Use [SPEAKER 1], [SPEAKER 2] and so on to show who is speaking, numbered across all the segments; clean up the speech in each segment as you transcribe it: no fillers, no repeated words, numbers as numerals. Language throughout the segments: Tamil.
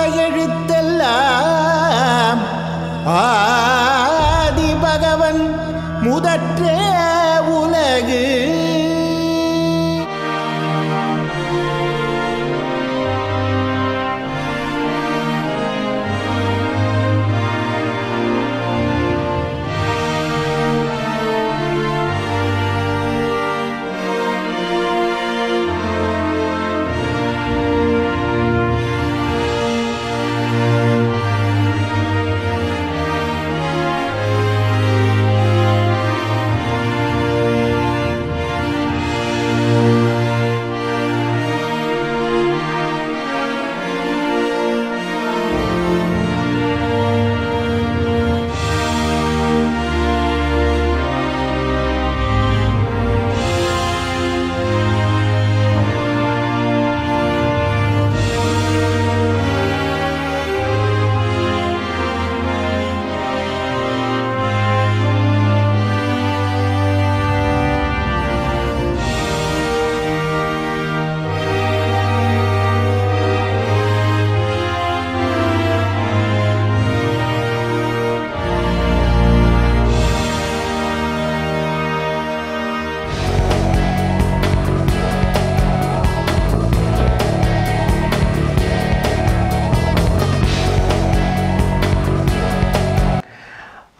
[SPEAKER 1] எழுத்தெல்லாம் ஆதி பகவன் முதற்ற உலகு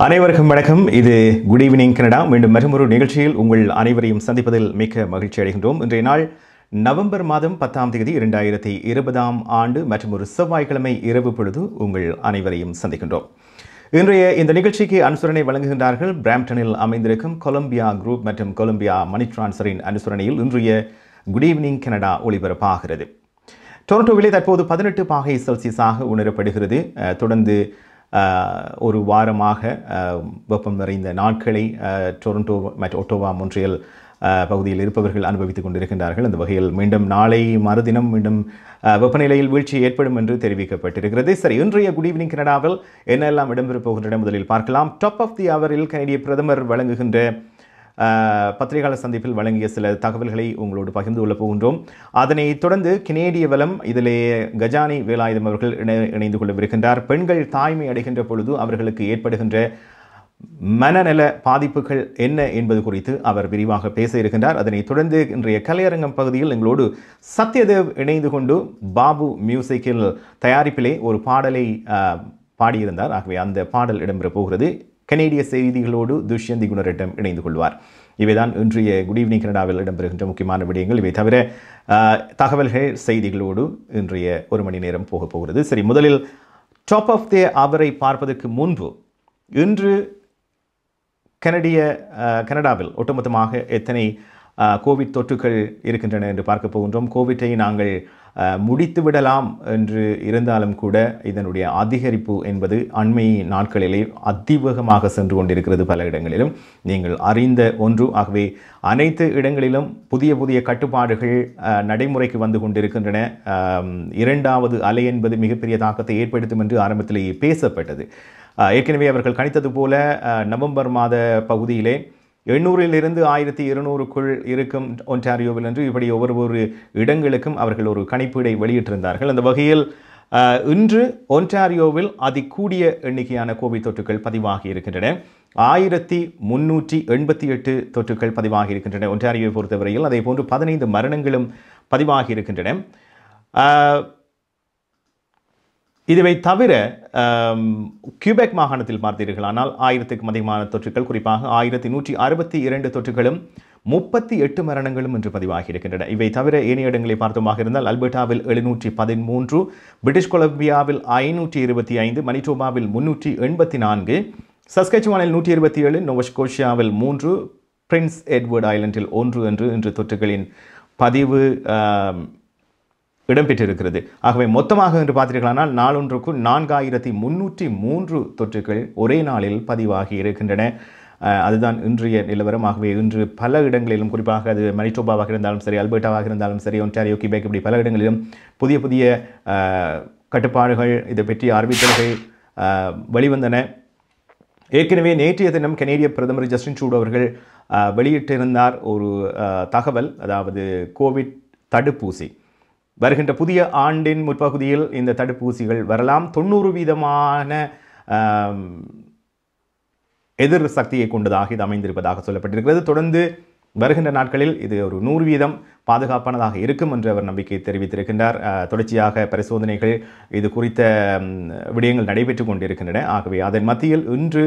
[SPEAKER 2] அனைவருக்கும் வணக்கம். இது குட் ஈவினிங் கனடா. மீண்டும் மற்றொரு நிகழ்ச்சியில் உங்கள் அனைவரையும் சந்திப்பதில் மிக்க மகிழ்ச்சி அடைகின்றோம். இன்றைய நாள் நவம்பர் மாதம் 10ஆம் தேதி 2020 ஆண்டு மற்றும் ஒரு செவ்வாய்க்கிழமை இரவு பொழுது உங்கள் அனைவரையும் சந்திக்கின்றோம். இன்றைய இந்த நிகழ்ச்சிக்கு அனுசரணை வழங்குகின்றார்கள் பிராம்டனில் அமைந்திருக்கும் கொலம்பியா குரூப் மற்றும் கொலம்பியா மணி டிரான்ஸ்ஃபரின் அனுசரணையில் இன்றைய குட் ஈவினிங் கனடா ஒளிபரப்பாகிறது. டொரண்டோவிலே தற்போது 18 பாகை செல்சியஸாக உணரப்படுகிறது. தொடர்ந்து ஒரு வாரமாக வெப்பம் நிறைந்த நாட்களை டொரண்டோ மற்றும் ஒட்டோவா மொன்ட்ரியல் பகுதியில் இருப்பவர்கள் அனுபவித்துக் கொண்டிருக்கின்றார்கள். அந்த வகையில் மீண்டும் நாளை மறுதினம் மீண்டும் வெப்பநிலையில் வீழ்ச்சி ஏற்படும் என்று தெரிவிக்கப்பட்டிருக்கிறது. சரி, இன்றைய குட் ஈவினிங் கனடாவில் என்னெல்லாம் இடம்பெறப் போகின்றன முதலில் பார்க்கலாம். டாப் ஆஃப் தி அவரில் கனடிய பிரதமர் வழங்குகின்ற பத்திரிகையாளர் சந்திப்பில் வழங்கிய சில தகவல்களை உங்களோடு பகிர்ந்து கொள்ளப் போகின்றோம். அதனை தொடர்ந்து கனேடிய வலம் இதிலே கஜானி வேலாயுதம் அவர்கள் இணைந்து கொள்ளவிருக்கின்றார். பெண்கள் தாய்மை அடைகின்ற பொழுது அவர்களுக்கு ஏற்படுகின்ற மனநல பாதிப்புகள் என்ன என்பது குறித்து அவர் விரிவாக பேச இருக்கின்றார். அதனைத் தொடர்ந்து இன்றைய கலையரங்கம் பகுதியில் எங்களோடு சத்யதேவ் இணைந்து கொண்டு பாபு மியூசிக்கில் தயாரிப்பிலே ஒரு பாடலை பாடியிருந்தார். ஆகவே அந்த பாடல் இடம்பெறப் போகிறது. கனேடிய செய்திகளோடு துஷ்யந்தி குணரட்டம் இணைந்து கொள்வார். இவைதான் இன்றைய குட் ஈவினிங் கனடாவில் இடம்பெறுகின்ற முக்கியமான விடயங்கள். இவை தவிர தகவல்கள் செய்திகளோடு இன்றைய ஒரு மணி நேரம் போக போகிறது. சரி, முதலில் டாப் ஆஃப் தி அவரை பார்ப்பதற்கு முன்பு இன்று கனடாவில் ஒட்டுமொத்தமாக எத்தனை கோவிட் தொற்றுகள் இருக்கின்றன என்று பார்க்க போகின்றோம். கோவிட்டை நாங்கள் முடித்து விடலாம் என்று இருந்தாலும் கூட இதனுடைய அதிகரிப்பு என்பது அண்மை நாட்களிலே அதிவேகமாக சென்று கொண்டிருக்கிறது. பல இடங்களிலும் நீங்கள் அறிந்த ஒன்று. ஆகவே அனைத்து இடங்களிலும் புதிய புதிய கட்டுப்பாடுகள் நடைமுறைக்கு வந்து கொண்டிருக்கின்றன. இரண்டாவது அலை என்பது மிகப்பெரிய தாக்கத்தை ஏற்படுத்தும் என்று ஆரம்பத்திலேயே பேசப்பட்டது. ஏற்கனவே அவர்கள் கணித்தது போல நவம்பர் மாத பகுதியிலே 800 1200க்குள் இருக்கும் ஒன்டாரியோவில் என்று இப்படி ஒவ்வொரு இடங்களுக்கும் அவர்கள் ஒரு கணிப்பீடை வெளியிட்டிருந்தார்கள். அந்த வகையில் இன்று ஒன்டாரியோவில் அதிகூடிய எண்ணிக்கையான கோவிட் தொற்றுகள் பதிவாகி இருக்கின்றன. 1388 தொற்றுகள் பதிவாகி இருக்கின்றன ஒன்டாரியோவை பொறுத்தவரையில். அதே போன்று 15 மரணங்களும் பதிவாகி இருக்கின்றன. இதுவை தவிர கியூபெக் மாகாணத்தில் பார்த்தீர்களானால் 1000க்கும் அதிகமான தொற்றுகள், குறிப்பாக 1162 தொற்றுகளும் 38 மரணங்களும் இன்று பதிவாகி இருக்கின்றன. இவை தவிர ஏனைய இடங்களை பார்த்தோமாக இருந்தால் அல்பர்டாவில் 713, பிரிட்டிஷ் கொலம்பியாவில் 525, மணிட்டோபாவில் 384, சஸ்கச்சுவானில் 127, நோவஸ்கோஷியாவில் 3, பிரின்ஸ் எட்வர்ட் ஐலண்டில் 1 என்று இன்று தொற்றுகளின் பதிவு இடம்பெற்றிருக்கிறது. ஆகவே மொத்தமாக என்று பார்த்தீர்களானால் நாளொன்றுக்கு 4303 தொற்றுகள் ஒரே நாளில் பதிவாகி இருக்கின்றன. அதுதான் இன்றைய நிலவரம். ஆகவே இன்று பல இடங்களிலும், குறிப்பாக அது மணிட்டோபாவாக இருந்தாலும் சரி, அல்பர்டாவாக இருந்தாலும் சரி, ஒன்டாரியோ, கிபெக், இப்படி பல இடங்களிலும் புதிய புதிய கட்டுப்பாடுகள், இதை பற்றி அறிவித்தல்கள் வெளிவந்தன. ஏற்கனவே நேற்றைய தினம் கனேடிய பிரதமர் ஜஸ்டின் ட்ரூடோ அவர்கள் வெளியிட்டிருந்தார் ஒரு தகவல். அதாவது கோவிட் தடுப்பூசி வருகின்ற புதிய ஆண்டின் முற்பகுதியில் இந்த தடுப்பூசிகள் வரலாம். 90% எதிர் சக்தியை கொண்டதாக இது அமைந்திருப்பதாக சொல்லப்பட்டிருக்கிறது. தொடர்ந்து வருகின்ற நாட்களில் இது ஒரு 100% பாதுகாப்பானதாக இருக்கும் என்று அவர் நம்பிக்கை தெரிவித்திருக்கின்றார். தொடர்ச்சியாக பரிசோதனைகள் இது குறித்த விடயங்கள் நடைபெற்று கொண்டிருக்கின்றன. ஆகவே அதன் மத்தியில் இன்று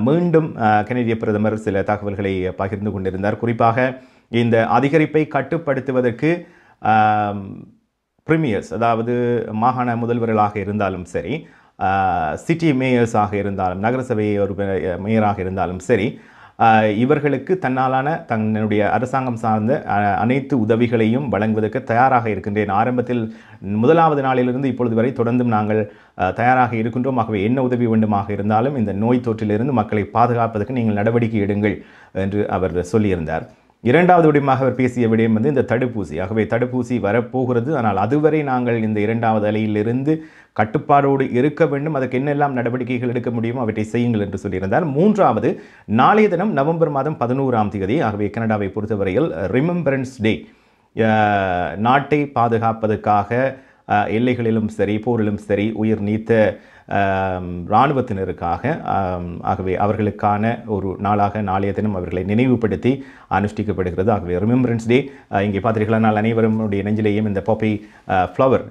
[SPEAKER 2] மீண்டும் கனேடிய பிரதமர் சில தகவல்களை பகிர்ந்து கொண்டிருந்தார். குறிப்பாக இந்த அதிகரிப்பை கட்டுப்படுத்துவதற்கு பிரீமியர்ஸ், அதாவது மாகாண முதல்வர்களாக இருந்தாலும் சரி, சிட்டி மேயர்ஸாக இருந்தாலும், நகரசபை ஒரு மேயராக இருந்தாலும் சரி, இவர்களுக்கு தன்னுடைய அரசாங்கம் சார்ந்த அனைத்து உதவிகளையும் வழங்குவதற்கு தயாராக இருக்கின்றேன். ஆரம்பத்தில் முதலாவது நாளிலிருந்து இப்பொழுது வரை தொடர்ந்தும் நாங்கள் தயாராக இருக்கின்றோம். ஆகவே என்ன உதவி வேண்டுமாக இருந்தாலும் இந்த நோய் தொற்றிலிருந்து மக்களை பாதுகாப்பதற்கு நீங்கள் நடவடிக்கை எடுங்கள் என்று அவர் சொல்லியிருந்தார். இரண்டாவது விடயமாக அவர் பேசிய விடயம் இந்த தடுப்பூசி. ஆகவே தடுப்பூசி வரப்போகிறது. ஆனால் அதுவரை நாங்கள் இந்த இரண்டாவது அலையிலிருந்து கட்டுப்பாடோடு இருக்க வேண்டும். அதற்கு என்னெல்லாம் நடவடிக்கைகள் எடுக்க முடியுமோ அவற்றை செய்யுங்கள் என்று சொல்லியிருந்தார். மூன்றாவது, நாளைய தினம் நவம்பர் மாதம் 11ஆம் தேதி. ஆகவே கனடாவை பொறுத்தவரையில் ரிமெம்பரன்ஸ் டே, நாட்டை பாதுகாப்பதற்காக எல்லைகளிலும் சரி, போரிலும் சரி உயிர் நீத்த இராணுவத்தினருக்காக, ஆகவே அவர்களுக்கான ஒரு நாளாக நாளைய தினம் அவர்களை நினைவுபடுத்தி அனுஷ்டிக்கப்படுகிறது. ஆகவே ரிமெம்பரன்ஸ் டே. இங்கே பார்த்தீர்களானால் அனைவருடைய நெஞ்சிலேயும் இந்த பாப்பி ஃப்ளவர்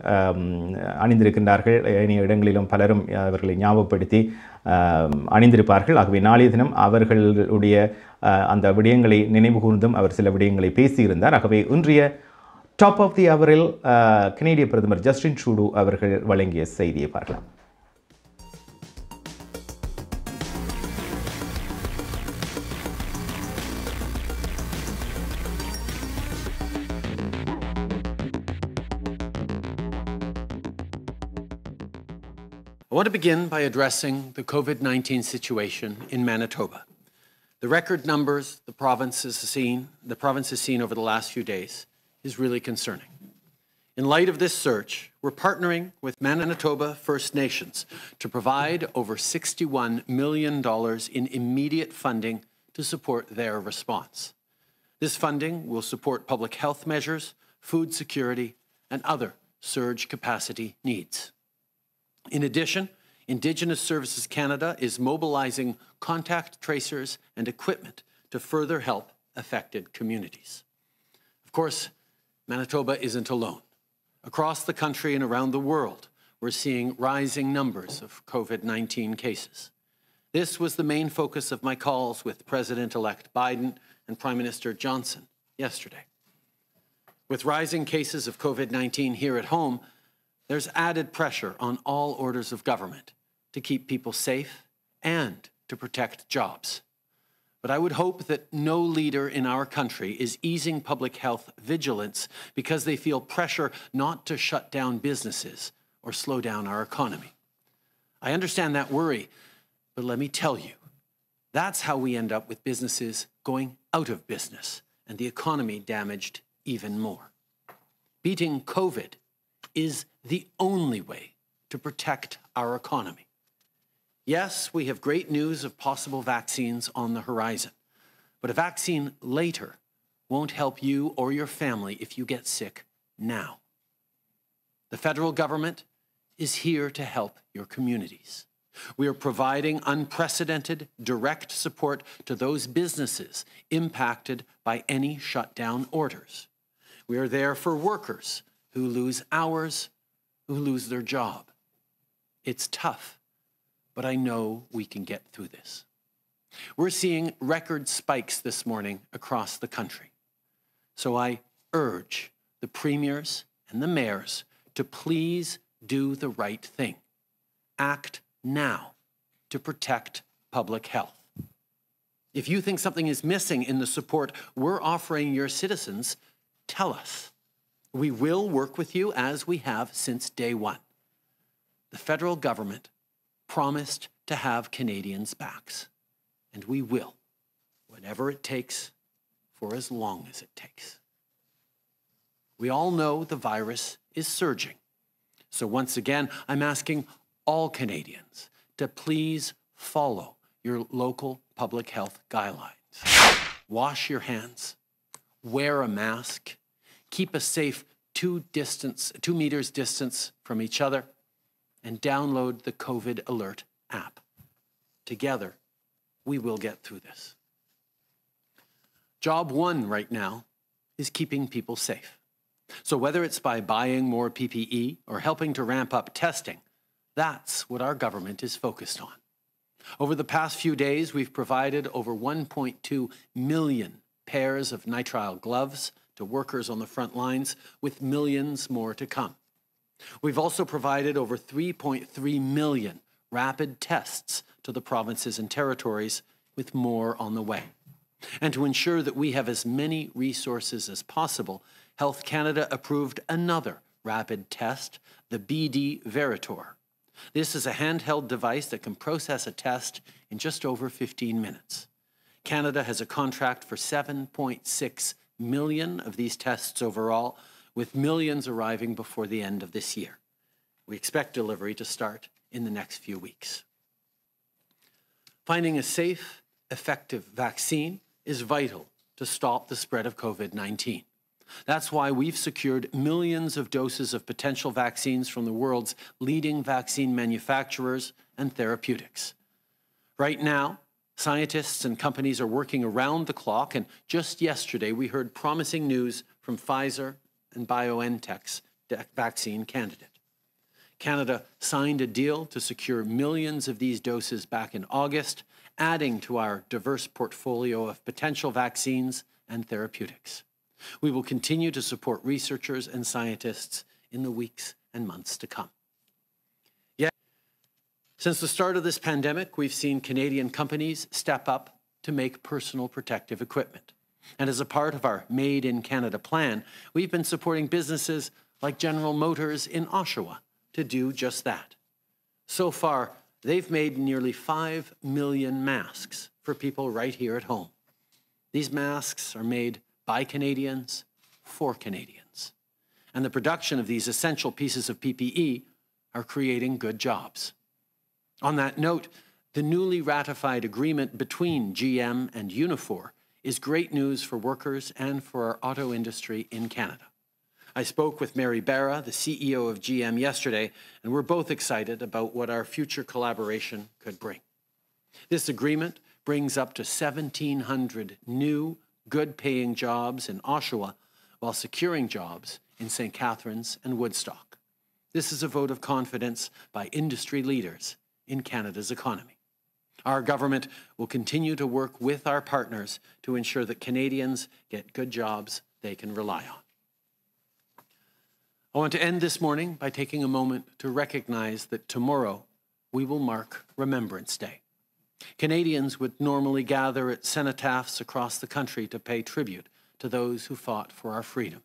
[SPEAKER 2] அணிந்திருக்கின்றார்கள். இனிய இடங்களிலும் பலரும் அவர்களை ஞாபகப்படுத்தி அணிந்திருப்பார்கள். ஆகவே நாளைய தினம் அவர்களுடைய அந்த விடயங்களை நினைவு கூர்ந்தும் அவர் சில விடயங்களை பேசியிருந்தார். ஆகவே இன்றைய டாப் ஆஃப் தி அவரில் கனேடிய பிரதமர் ஜஸ்டின் ட்ரூடோ அவர்கள் வழங்கிய செய்தியை பார்க்கலாம்.
[SPEAKER 3] I want to begin by addressing the COVID-19 situation in Manitoba. The record numbers the province has seen over the last few days is really concerning. In light of this surge, we're partnering with Manitoba First Nations to provide over $61 million in immediate funding to support their response. This funding will support public health measures, food security, and other surge capacity needs. In addition, Indigenous Services Canada is mobilizing contact tracers and equipment to further help affected communities. Of course, Manitoba isn't alone. Across the country and around the world, we're seeing rising numbers of COVID-19 cases. This was the main focus of my calls with President-elect Biden and Prime Minister Johnson yesterday. With rising cases of COVID-19 here at home, there's added pressure on all orders of government to keep people safe and to protect jobs. But I would hope that no leader in our country is easing public health vigilance because they feel pressure not to shut down businesses or slow down our economy. I understand that worry, but let me tell you, that's how we end up with businesses going out of business and the economy damaged even more. Beating COVID is the only way to protect our economy. Yes, we have great news of possible vaccines on the horizon, but a vaccine later won't help you or your family if you get sick now. The federal government is here to help your communities. We are providing unprecedented direct support to those businesses impacted by any shutdown orders. We are there for workers who lose hours, who lose their job. It's tough, but I know we can get through this. We're seeing record spikes this morning across the country. So I urge the premiers and the mayors to please do the right thing. Act now to protect public health. If you think something is missing in the support we're offering your citizens, tell us. We will work with you as we have since day one. The federal government promised to have Canadians' backs, and we will, whatever it takes, for as long as it takes. We all know the virus is surging, so once again, I'm asking all Canadians to please follow your local public health guidelines. Wash your hands, wear a mask, keep a safe 2 meters distance from each other, and download the COVID Alert app. Together, we will get through this. Job one right now is keeping people safe. So whether it's by buying more PPE or helping to ramp up testing, that's what our government is focused on. Over the past few days, we've provided over 1.2 million pairs of nitrile gloves to workers on the front lines, with millions more to come. We've also provided over 3.3 million rapid tests to the provinces and territories, with more on the way. And to ensure that we have as many resources as possible, Health Canada approved another rapid test, the BD Veritor. This is a handheld device that can process a test in just over 15 minutes. Canada has a contract for 7.6 million of these tests overall, with millions arriving before the end of this year. We expect delivery to start in the next few weeks. Finding a safe, effective vaccine is vital to stop the spread of COVID-19. That's why we've secured millions of doses of potential vaccines from the world's leading vaccine manufacturers and therapeutics. Right now, scientists and companies are working around the clock, and just yesterday we heard promising news from Pfizer and BioNTech's vaccine candidate. Canada signed a deal to secure millions of these doses back in August, adding to our diverse portfolio of potential vaccines and therapeutics. We will continue to support researchers and scientists in the weeks and months to come. Yet, since the start of this pandemic, we've seen Canadian companies step up to make personal protective equipment. And as a part of our Made in Canada plan, we've been supporting businesses like General Motors in Oshawa to do just that. So far, they've made nearly 5 million masks for people right here at home. These masks are made by Canadians, for Canadians. And the production of these essential pieces of PPE are creating good jobs. On that note, the newly ratified agreement between GM and Unifor is great news for workers and for our auto industry in Canada. I spoke with Mary Barra, the CEO of GM, yesterday, and we're both excited about what our future collaboration could bring. This agreement brings up to 1,700 new, good-paying jobs in Oshawa while securing jobs in St. Catharines and Woodstock. This is a vote of confidence by industry leaders in Canada's economy. Our government will continue to work with our partners to ensure that Canadians get good jobs they can rely on. I want to end this morning by taking a moment to recognize that tomorrow we will mark Remembrance Day. Canadians would normally gather at cenotaphs across the country to pay tribute to those who fought for our freedom.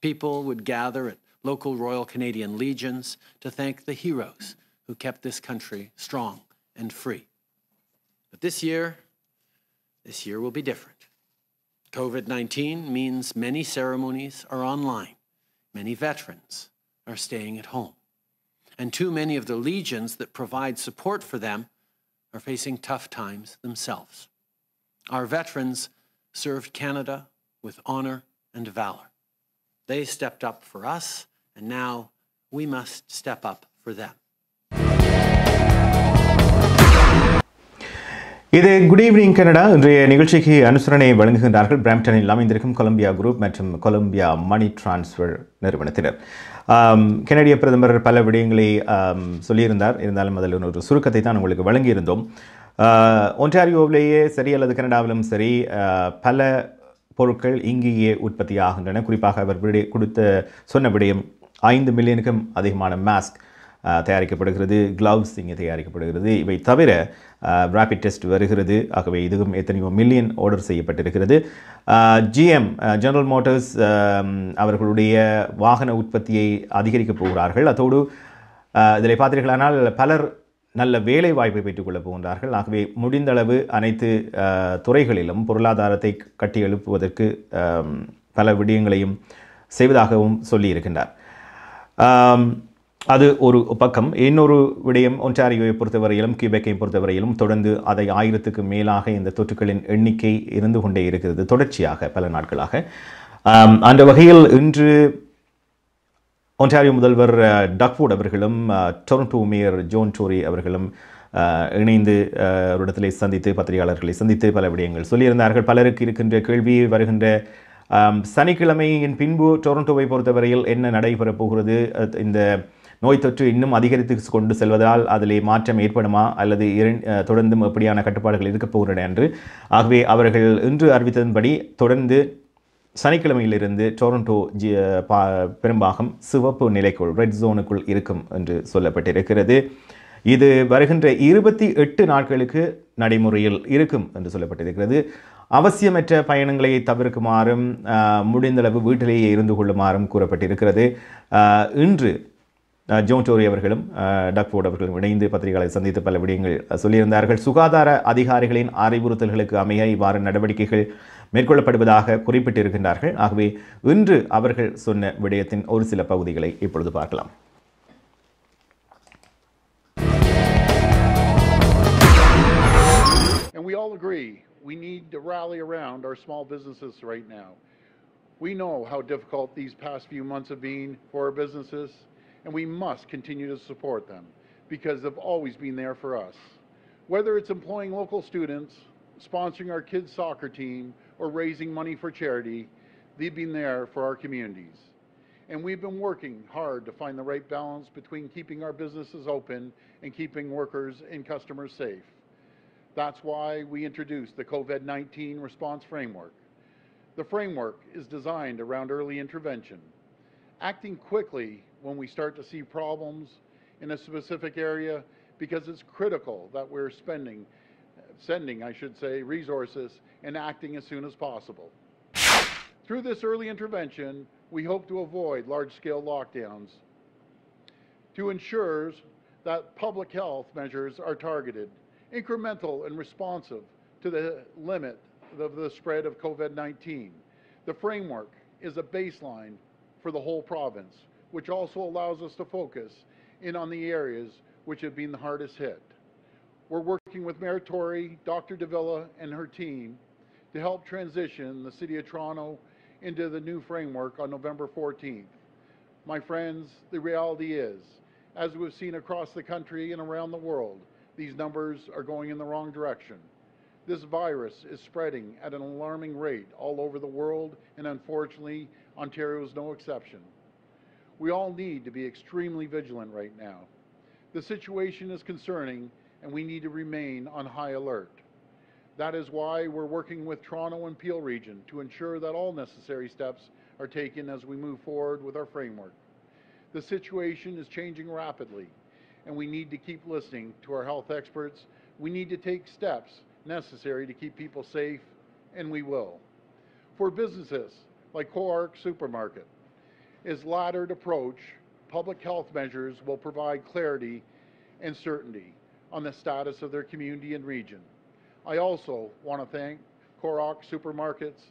[SPEAKER 3] People would gather at local Royal Canadian Legions to thank the heroes who kept this country strong and free. But this year will be different. COVID-19 means many ceremonies are online. Many veterans are staying at home. And too many of the legions that provide support for them are facing tough times themselves. Our veterans served Canada with honor and valor. They stepped up for us, and now we must step up for them.
[SPEAKER 2] இது குட் ஈவினிங் கனடா. இன்றைய நிகழ்ச்சிக்கு அனுசரணை வழங்குகின்றார்கள் பிராம்ப்டனில் அமைந்திருக்கும் கொலம்பியா குரூப் மற்றும் கொலம்பியா மணி டிரான்ஸ்ஃபர் நிறுவனத்தினர். கனடிய பிரதமர் பல விடயங்களை சொல்லியிருந்தார். இருந்தாலும் அதில் ஒரு சுருக்கத்தை தான் உங்களுக்கு வழங்கியிருந்தோம். ஒன்டாரியோவிலேயே சரி அல்லது கனடாவிலும் சரி பல பொருட்கள் இங்கேயே உற்பத்தி ஆகின்றன. குறிப்பாக அவர் சொன்ன விடயம் 5 மில்லியனுக்கும் அதிகமான மாஸ்க் தயாரிக்கப்படுகிறது, கிளவுஸ் இங்கே தயாரிக்கப்படுகிறது. இவை தவிர ரேபிட் டெஸ்ட் வருகிறது. ஆகவே இதுவும் எத்தனையோ மில்லியன் ஆர்டர் செய்யப்பட்டிருக்கிறது. ஜிஎம் ஜெனரல் மோட்டார்ஸ் அவர்களுடைய வாகன உற்பத்தியை அதிகரிக்கப் போகிறார்கள். அதோடு இதில் பார்த்தீர்களானால் பலர் நல்ல வேலை வாய்ப்பை பெற்றுக்கொள்ளப் போகின்றார்கள். ஆகவே முடிந்தளவு அனைத்து துறைகளிலும் பொருளாதாரத்தை கட்டி எழுப்புவதற்கு பல விடயங்களையும் செய்வதாகவும் சொல்லியிருக்கின்றார். அது ஒரு பக்கம். இன்னொரு விடயம், ஒன்டாரியோவை பொறுத்தவரையிலும் கியூபெக்கை பொறுத்தவரையிலும் தொடர்ந்து அதை 1000க்கு மேலாக இந்த தொற்றுக்களின் எண்ணிக்கை இருந்து கொண்டே இருக்கிறது தொடர்ச்சியாக பல நாட்களாக. அந்த வகையில் இன்று ஒன்டாரியோ முதல்வர் டக்ஃபோர்ட் அவர்களும் டொரண்டோ மேயர் ஜோன் டோரி அவர்களும் இணைந்து ஒரு இடத்திலே சந்தித்து பத்திரிகையாளர்களை சந்தித்து பல விடயங்கள் சொல்லியிருந்தார்கள். பலருக்கு இருக்கின்ற கேள்வி வருகின்ற சனிக்கிழமையின் பின்பு டொரண்டோவை பொறுத்தவரையில் என்ன நடைபெறப் போகிறது, இந்த நோய் தொற்று இன்னும் அதிகரித்து கொண்டு செல்வதால் அதிலே மாற்றம் ஏற்படுமா அல்லது தொடர்ந்தும் எப்படியான கட்டுப்பாடுகள் இருக்கப் போகின்றன என்று. ஆகவே அவர்கள் இன்று அறிவித்ததன்படி தொடர்ந்து சனிக்கிழமையிலிருந்து டொரண்டோ பெரும்பாகம் சிவப்பு நிலைக்குள் ரெட் ஜோனுக்குள் இருக்கும் என்று சொல்லப்பட்டிருக்கிறது. இது வருகின்ற 28 நாட்களுக்கு நடைமுறையில் இருக்கும் என்று சொல்லப்பட்டிருக்கிறது. அவசியமற்ற பயணங்களை தவிர்க்குமாறும் முடிந்தளவு வீட்டிலேயே இருந்து கொள்ளுமாறும் கூறப்பட்டிருக்கிறது. இன்று ஜோன் டோரி அவர்களும் டக்ஃபோர்ட் அவர்களும் இணைந்து பத்திரிகைகளை சந்தித்து பல விடயங்கள் சொல்லியிருந்தார்கள். சுகாதார அதிகாரிகளின் அறிவுறுத்தல்களுக்கு அமைய இவ்வாறு நடவடிக்கைகள் மேற்கொள்ளப்படுவதாக குறிப்பிட்டிருக்கின்றார்கள். ஆகவே இன்று அவர்கள் சொன்ன விடயத்தின் ஒரு சில பகுதிகளை இப்பொழுது பார்க்கலாம்.
[SPEAKER 4] And we all agree we need to rally around our small businesses right now. We know how difficult these past few months have been for our businesses, and we must continue to support them because they've always been there for us. Whether it's employing local students, sponsoring our kids' soccer team, or raising money for charity, they've been there for our communities. And we've been working hard to find the right balance between keeping our businesses open and keeping workers and customers safe. That's why we introduced the COVID-19 response framework. The framework is designed around early intervention, acting quickly when we start to see problems in a specific area because it's critical that we're sending, resources and acting as soon as possible. Through this early intervention, we hope to avoid large-scale lockdowns to ensure that public health measures are targeted, incremental and responsive to the limit of the spread of COVID-19. The framework is a baseline for the whole province, which also allows us to focus in on the areas which have been the hardest hit. We're working with Mayor Tory, Dr. Davila, and her team to help transition the City of Toronto into the new framework on November 14th. My friends, the reality is, as we've seen across the country and around the world, these numbers are going in the wrong direction. This virus is spreading at an alarming rate all over the world, and unfortunately, Ontario is no exception. We all need to be extremely vigilant right now. The situation is concerning, and we need to remain on high alert. That is why we're working with Toronto and Peel Region to ensure that all necessary steps are taken as we move forward with our framework. The situation is changing rapidly, and we need to keep listening to our health experts. We need to take steps necessary to keep people safe, and we will. For businesses like Co-arc Supermarket, its laddered approach, public health measures will provide clarity and certainty on the status of their community and region. I also want to thank Co-arc Supermarkets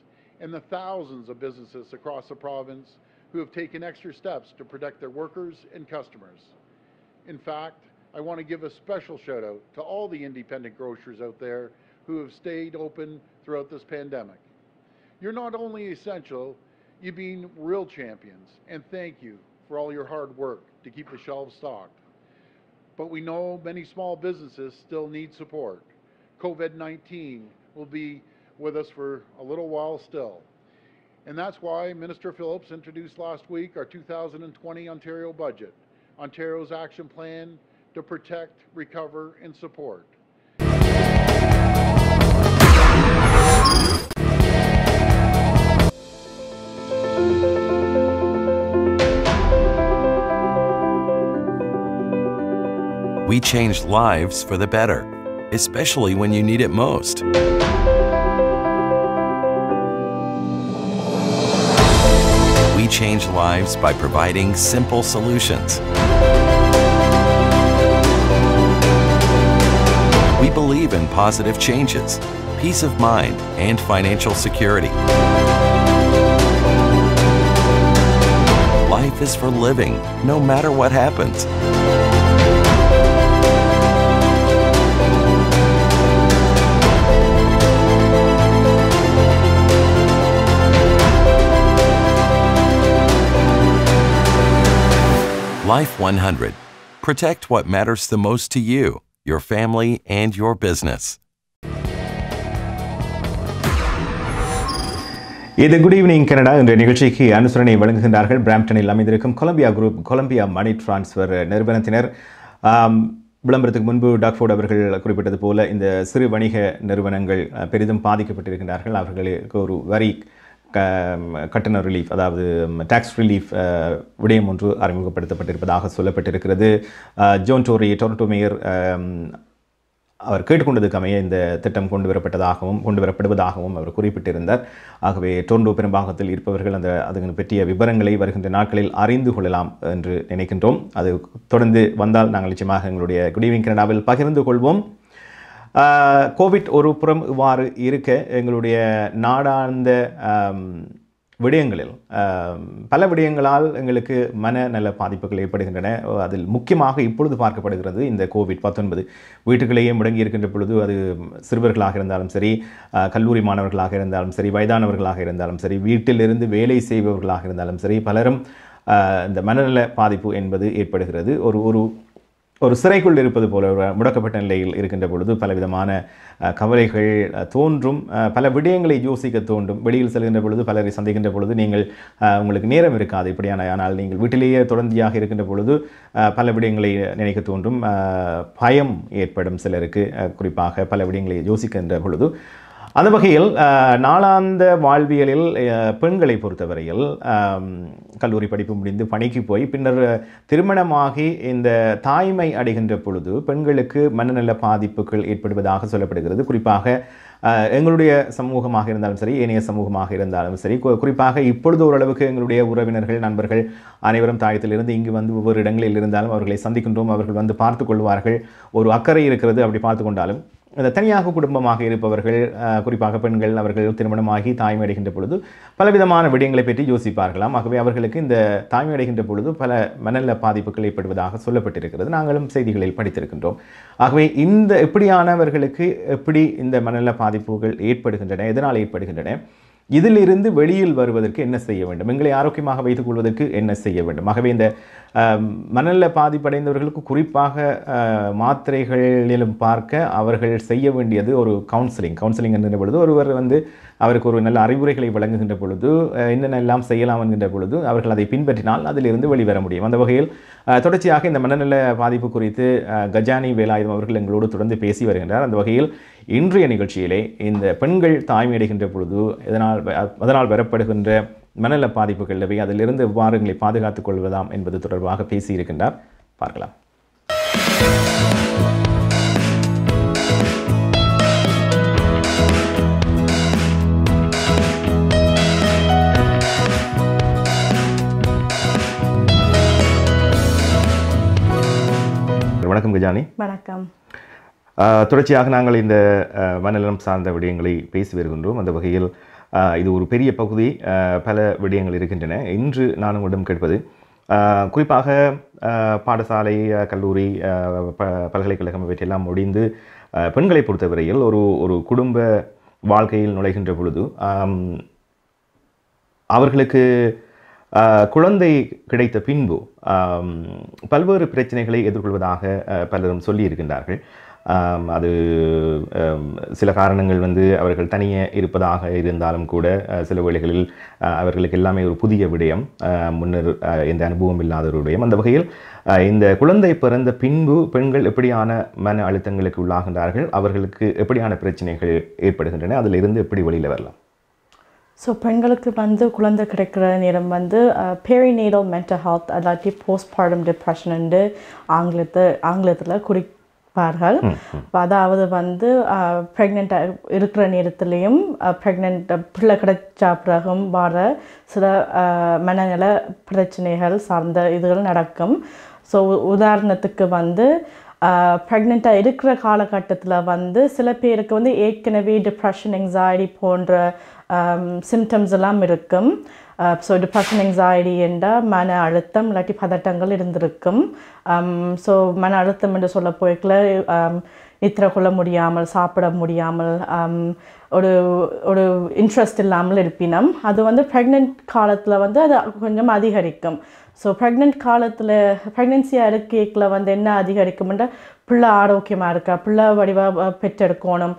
[SPEAKER 4] and the thousands of businesses across the province who have taken extra steps to protect their workers and customers. In fact, I want to give a special shout out to all the independent grocers out there who have stayed open throughout this pandemic. You're not only essential, you've been real champions, and thank you for all your hard work to keep the shelves stocked. But we know many small businesses still need support. COVID-19 will be with us for a little while still. And that's why Minister Phillips introduced last week our 2020 Ontario budget, Ontario's action plan to protect, recover, and support.
[SPEAKER 5] We changed lives for the better, especially when you need it most. We change lives by providing simple solutions. We believe in positive changes, peace of mind, and financial security. Life is for living, no matter what happens. Life 100. Protect what matters the most to you, your family, and your business.
[SPEAKER 2] இது குட் ஈவினிங் கனடா என்ற நிகழ்ச்சிக்கு அனுசரணை வழங்குகின்றார்கள் பிராம்ப்டனில் அமைந்திருக்கும் Columbia group Columbia money transfer நிறுவனத்தினர். விளம்பரத்துக்கு முன்பு டாக்ஃபோர்ட் அவர்கள் குறிப்பிட்டது போல இந்த சிறு வணிக நிறுவனங்கள் பெரிதும் பாதிக்கப்பட்டிருக்கிறார்கள். அவர்களுக்கு ஒரு வரி கட்டண ரிலீஃப், அதாவது டாக்ஸ் ரிலீஃப் விடயம் ஒன்று அறிமுகப்படுத்தப்பட்டிருப்பதாக சொல்லப்பட்டிருக்கிறது. ஜோன் டோரி டொரண்டோ மேயர் அவர் கேட்டுக்கொண்டதுக்கு அமைய இந்த திட்டம் கொண்டு வரப்படுவதாகவும் அவர் குறிப்பிட்டிருந்தார். ஆகவே டொரண்டோ பெரும்பாகத்தில் இருப்பவர்கள் அது பற்றிய விவரங்களை வருகின்ற நாட்களில் அறிந்து கொள்ளலாம் என்று நினைக்கின்றோம். அது தொடர்ந்து வந்தால் நாங்கள் நிச்சயமாக எங்களுடைய குட் ஈவினிங் கனடாவில் பகிர்ந்து கொள்வோம். கோவிட் ஒரு புறம் இவ்வாறு இருக்க எங்களுடைய நாடார்ந்த விடயங்களில் பல விடயங்களால் எங்களுக்கு மனநல பாதிப்புகள் ஏற்படுகின்றன. அதில் முக்கியமாக இப்பொழுது பார்க்கப்படுகிறது இந்த கோவிட்-19. வீட்டுகளிலேயே முடங்கி இருக்கின்ற பொழுது அது சிறுவர்களாக இருந்தாலும் சரி, கல்லூரி மாணவர்களாக இருந்தாலும் சரி, வயதானவர்களாக இருந்தாலும் சரி, வீட்டிலிருந்து வேலை செய்பவர்களாக இருந்தாலும் சரி, பலரும் இந்த மனநல பாதிப்பு என்பது ஏற்படுகிறது. ஒரு சிறைக்குள் இருப்பது போல முடக்கப்பட்ட நிலையில் இருக்கின்ற பொழுது பலவிதமான கவலைகள் தோன்றும், பல விடயங்களை யோசிக்க தோன்றும். வெளியில் செல்கின்ற பொழுது பலரை சந்திக்கின்ற பொழுது உங்களுக்கு நேரம் இருக்காது இப்படியான, ஆனால் நீங்கள் வீட்டிலேயே தொடர்ந்தியாக இருக்கின்ற பொழுது பல விடயங்களை நினைக்க தோன்றும். பயம் ஏற்படும் சிலருக்கு, குறிப்பாக பல விடயங்களை யோசிக்கின்ற பொழுது. அந்த வகையில் நாளாந்த வாழ்வியலில் பெண்களை பொறுத்தவரையில் கல்லூரி படிப்பு முடிந்து பணிக்கு போய் பின்னர் திருமணமாகி இந்த தாய்மை அடைகின்ற பொழுது பெண்களுக்கு மனநல பாதிப்புகள் ஏற்படுவதாக சொல்லப்படுகிறது. குறிப்பாக எங்களுடைய சமூகமாக இருந்தாலும் சரி, ஏனைய சமூகமாக இருந்தாலும் சரி, குறிப்பாக இப்பொழுது ஓரளவுக்கு எங்களுடைய உறவினர்கள், நண்பர்கள் அனைவரும் தாயத்திலிருந்து இங்கு வந்து ஒவ்வொரு இடங்களில் இருந்தாலும் அவர்களை சந்திக்கின்றோம். அவர்கள் வந்து பார்த்து கொள்வார்கள். ஒரு அக்கறை இருக்கிறது. அப்படி பார்த்து கொண்டாலும் இந்த தனியாக குடும்பமாக இருப்பவர்கள், குறிப்பாக பெண்கள், அவர்கள் திருமணமாகி தாய்மை அடைகின்ற பொழுது பலவிதமான விடயங்களை பற்றி யோசிப்பார்களாம். ஆகவே அவர்களுக்கு இந்த தாய்மை அடைகின்ற பொழுது பல மனநல பாதிப்புகள் ஏற்படுவதாக சொல்லப்பட்டிருக்கிறது. நாங்களும் செய்திகளில் படித்திருக்கின்றோம். ஆகவே எப்படியானவர்களுக்கு எப்படி இந்த மனநல பாதிப்புகள் ஏற்படுகின்றன, எதனால் ஏற்படுகின்றன, இதிலிருந்து வெளியில் வருவதற்கு என்ன செய்ய வேண்டும், எங்களை ஆரோக்கியமாக வைத்துக் கொள்வதற்கு என்ன செய்ய வேண்டும். ஆகவே இந்த மனநல பாதிப்படைந்தவர்களுக்கு குறிப்பாக மாத்திரைகளிலும் பார்க்க அவர்கள் செய்ய வேண்டியது ஒரு கவுன்சிலிங் என்கின்ற பொழுது ஒருவர் அவருக்கு ஒரு நல்ல அறிவுரைகளை வழங்குகின்ற பொழுது என்னென்ன எல்லாம் செய்யலாம் என்கின்ற பொழுது அவர்கள் அதை பின்பற்றினால் அதிலிருந்து வெளிவர முடியும். அந்த வகையில் தொடர்ச்சியாக இந்த மனநல பாதிப்பு குறித்து கஜானி வேலாயுதம் அவர்கள் எங்களோடு தொடர்ந்து பேசி வருகின்றார். அந்த வகையில் இன்றைய நிகழ்ச்சியிலே இந்த பெண்கள் தாய்மையடைகின்ற பொழுது அதனால் வரப்படுகின்ற மனநல பாதிப்புகள் எவை, அதிலிருந்து எவ்வாறு எங்களை பாதுகாத்துக் கொள்வதாம் என்பது தொடர்பாக பேசியிருக்கின்றார். பார்க்கலாம். வணக்கம் கஜானி.
[SPEAKER 6] வணக்கம்.
[SPEAKER 2] தொடர்ச்சியாக நாங்கள் இந்த மனநலம் சார்ந்த விடயங்களை பேசி வருகின்றோம். அந்த வகையில் இது ஒரு பெரிய பகுதி, பல விடயங்கள் இருக்கின்றன. இன்று நான் உங்களிடம் கேட்பது குறிப்பாக பாடசாலை, கல்லூரி, பல்கலைக்கழகம் இவற்றையெல்லாம் முடிந்து பெண்களை பொறுத்தவரையில் ஒரு குடும்ப வாழ்க்கையில் நுழைகின்ற பொழுது அவர்களுக்கு குழந்தை கிடைத்த பின்பு பல்வேறு பிரச்சனைகளை எதிர்கொள்வதாக பலரும் சொல்லியிருக்கின்றார்கள். அது சில காரணங்கள் அவர்கள் தனியே இருப்பதாக இருந்தாலும் கூட சில வேளைகளில் அவர்களுக்கு எல்லாமே ஒரு புதிய விடயம், முன்னர் எந்த அனுபவம் இல்லாத ஒரு விடயம். அந்த வகையில் இந்த குழந்தை பிறந்த பின்பு பெண்கள் எப்படியான மன அழுத்தங்களுக்கு உள்ளாகின்றார்கள், அவர்களுக்கு எப்படியான பிரச்சனைகள் ஏற்படுகின்றன, அதில் இருந்து எப்படி வெளியில் வரலாம்?
[SPEAKER 6] ஸோ பெண்களுக்கு குழந்தை கிடைக்கிற நேரம் பெரிநேட்டல் மென்டல் ஹெல்த், அல்லாட்டி போஸ்ட்மார்டம் டிப்ரெஷன் ஆங்கிலத்தில் குறிப்பார்கள். அதாவது ப்ரெக்னெண்ட்டாக இருக்கிற நேரத்துலேயும் ப்ரெக்னென்ட் பிள்ளை கிடைச்சா பிறகும் வர சில மனநல பிரச்சனைகள் சார்ந்த இதுகள் நடக்கும். ஸோ உதாரணத்துக்கு ப்ரெக்னெண்ட்டாக இருக்கிற காலகட்டத்தில் சில பேருக்கு ஏற்கனவே டிப்ரெஷன், எங்ஸைட்டி போன்ற சிம்டம்ஸ் எல்லாம் இருக்கும். ஸோ டிப்ரெஷன் anxiety என்றால் மன அழுத்தம் இல்லாட்டி பதட்டங்கள் இருந்திருக்கும். ஸோ மன அழுத்தம் என்று சொல்ல போய்க்குள்ள நித்திர கொள்ள முடியாமல் சாப்பிட முடியாமல் ஒரு ஒரு இன்ட்ரெஸ்ட் இல்லாமல் இருப்பினம். அது வந்து ப்ரெக்னென்ட் காலத்தில் வந்து அது கொஞ்சம் அதிகரிக்கும். ஸோ ப்ரெக்னென்ட் காலத்தில் ப்ரெக்னென்சியாக இருக்கையில் வந்து என்ன அதிகரிக்கும்ன்ற பிள்ளை ஆரோக்கியமாக இருக்கா, பிள்ளை வடிவாக பெற்றெடுக்கணும்,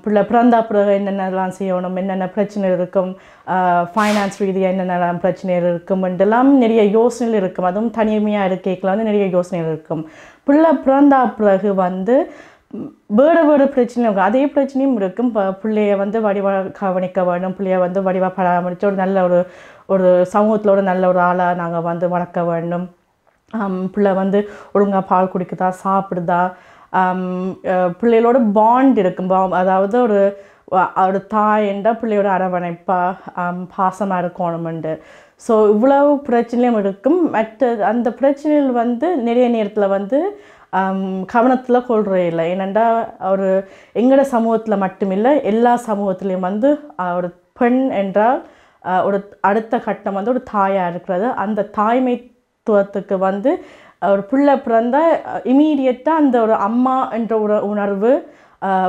[SPEAKER 6] பிள்ளை பிறந்தா பிறகு என்னென்னலாம் செய்யணும், என்னென்ன பிரச்சனை இருக்கும், ஃபைனான்ஸ் ரீதியாக என்னென்னலாம் பிரச்சனைகள் இருக்கும் என்றெல்லாம் நிறைய யோசனைகள் இருக்கும். அதுவும் தனிமையாக இருக்கையில் வந்து நிறைய யோசனைகள் இருக்கும். பிள்ளை பிறந்தா பிறகு வந்து வேறு வேறு பிரச்சனையும் இருக்கும். அதே பிரச்சனையும் இருக்கும். பிள்ளைய வந்து வடிவாக கவனிக்க வேண்டும், பிள்ளைய வந்து வடிவாக பராமரித்து ஒரு நல்ல ஒரு சமூகத்தில் ஒரு நல்ல ஒரு ஆளாக நாங்கள் வந்து வளர்க்க வேண்டும். பிள்ளை வந்து ஒழுங்காக பால் குடிக்குதா, சாப்பிடுதா, பிள்ளைகளோட பாண்ட் இருக்கும். அதாவது ஒரு தாய் என்றால் பிள்ளையோட அரவணைப்பாக பாசமாக இருக்கணுமெண்டு. ஸோ இவ்வளவு பிரச்சனையும் இருக்கும். மற்ற அந்த பிரச்சனைகள் வந்து நிறைய நேரத்தில் வந்து கவனத்தில் கொள்றே இல்லை. ஏனெண்டா ஒரு எங்களோட சமூகத்தில் மட்டுமில்லை, எல்லா சமூகத்துலேயும் வந்து ஒரு பெண் என்றால் ஒரு அடுத்த கட்டம் வந்து ஒரு தாயாக இருக்கிறது. அந்த தாய்மைத்துவத்துக்கு வந்து ஒரு பிள்ளை பிறந்தால் இமீடியட்டாக அந்த ஒரு அம்மா என்ற ஒரு உணர்வு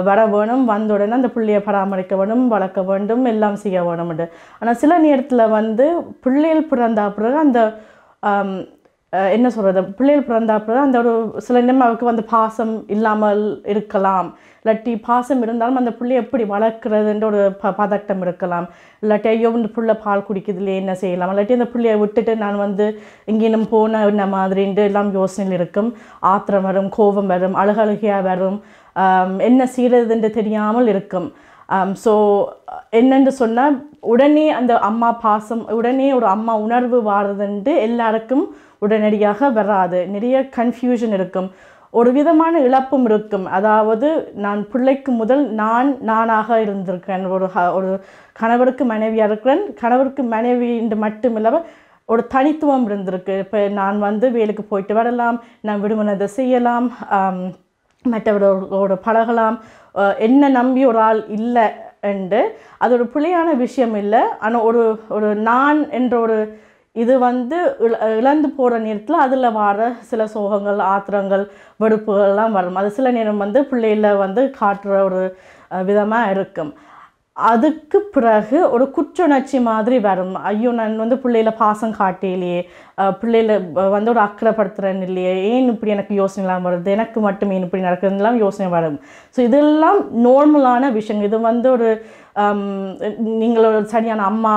[SPEAKER 6] வர வேணும். வந்த உடனே அந்த பிள்ளையை பராமரிக்க வேண்டும், வளர்க்க வேண்டும், எல்லாம் செய்ய வேணும்ண்டு. ஆனால் சில நேரத்தில் வந்து பிள்ளைகள் பிறந்தா பிறகு அந்த என்ன சொல்கிறது, பிள்ளைகள் பிறந்தா பிறகு அந்த ஒரு சில நேரம் அவருக்கு வந்து பாசம் இல்லாமல் இருக்கலாம். இல்லாட்டி பாசம் இருந்தாலும் அந்த பிள்ளையை எப்படி வளர்க்குறதுன்ற ஒரு பதட்டம் இருக்கலாம். இல்லாட்டி ஐயோ இந்த பிள்ளை பால் குடிக்கிறதுலே என்ன செய்யலாம், இல்லாட்டி அந்த பிள்ளையை விட்டுட்டு நான் வந்து எங்கேயும் போன என்ன மாதிரின்ட்டு எல்லாம் யோசனையில் இருக்கும். ஆத்திரம் வரும், கோபம் வரும், அழுகழுகையாக வரும், என்ன செய்கிறதுன்று தெரியாமல் இருக்கும். ஸோ என்னென்று சொன்னால் உடனே அந்த அம்மா பாசம், உடனே ஒரு அம்மா உணர்வு வாரதுன்ட்டு எல்லாருக்கும் உடனடியாக வராது. நிறைய கன்ஃபியூஷன் இருக்கும், ஒரு விதமான இழப்பும் இருக்கும். அதாவது நான் பிள்ளைக்கு முதல் நானாக இருந்திருக்கேன், ஒரு கணவருக்கு மனைவியாக இருக்கிறேன், கணவருக்கு மனைவின்று மட்டும் இல்லாமல் ஒரு தனித்துவம் இருந்திருக்கு. இப்போ நான் வந்து வேலைக்கு போயிட்டு வரலாம், நான் விடுமுறை செய்யலாம், மற்றவரோட பழகலாம், என்ன நம்பி ஒரு ஆள் இல்லை என்று அது ஒரு பிள்ளையான விஷயம் இல்லை. ஆனால் ஒரு நான் என்ற ஒரு இது வந்து இழந்து போகிற நேரத்தில் அதில் வர சில சோகங்கள், ஆத்திரங்கள், வெறுப்புகள்லாம் வரும். அது சில நேரம் வந்து பிள்ளையில வந்து காட்டுற ஒரு விதமாக இருக்கும். அதுக்கு பிறகு ஒரு குற்றுணர்ச்சி மாதிரி வரும். ஐயோ நான் வந்து பிள்ளையில பாசம் காட்டிலேயே, பிள்ளையில வந்து ஒரு அக்கறைப்படுத்துகிறேன்னு இல்லையே, ஏன் இப்படி எனக்கு யோசனைலாம் வருது, எனக்கு மட்டும் ஏன் இப்படி நடக்குதுலாம் யோசனை வரும். ஸோ இதெல்லாம் நார்மலான விஷயம். இது வந்து ஒரு நீங்கள் ஒரு சரியான அம்மா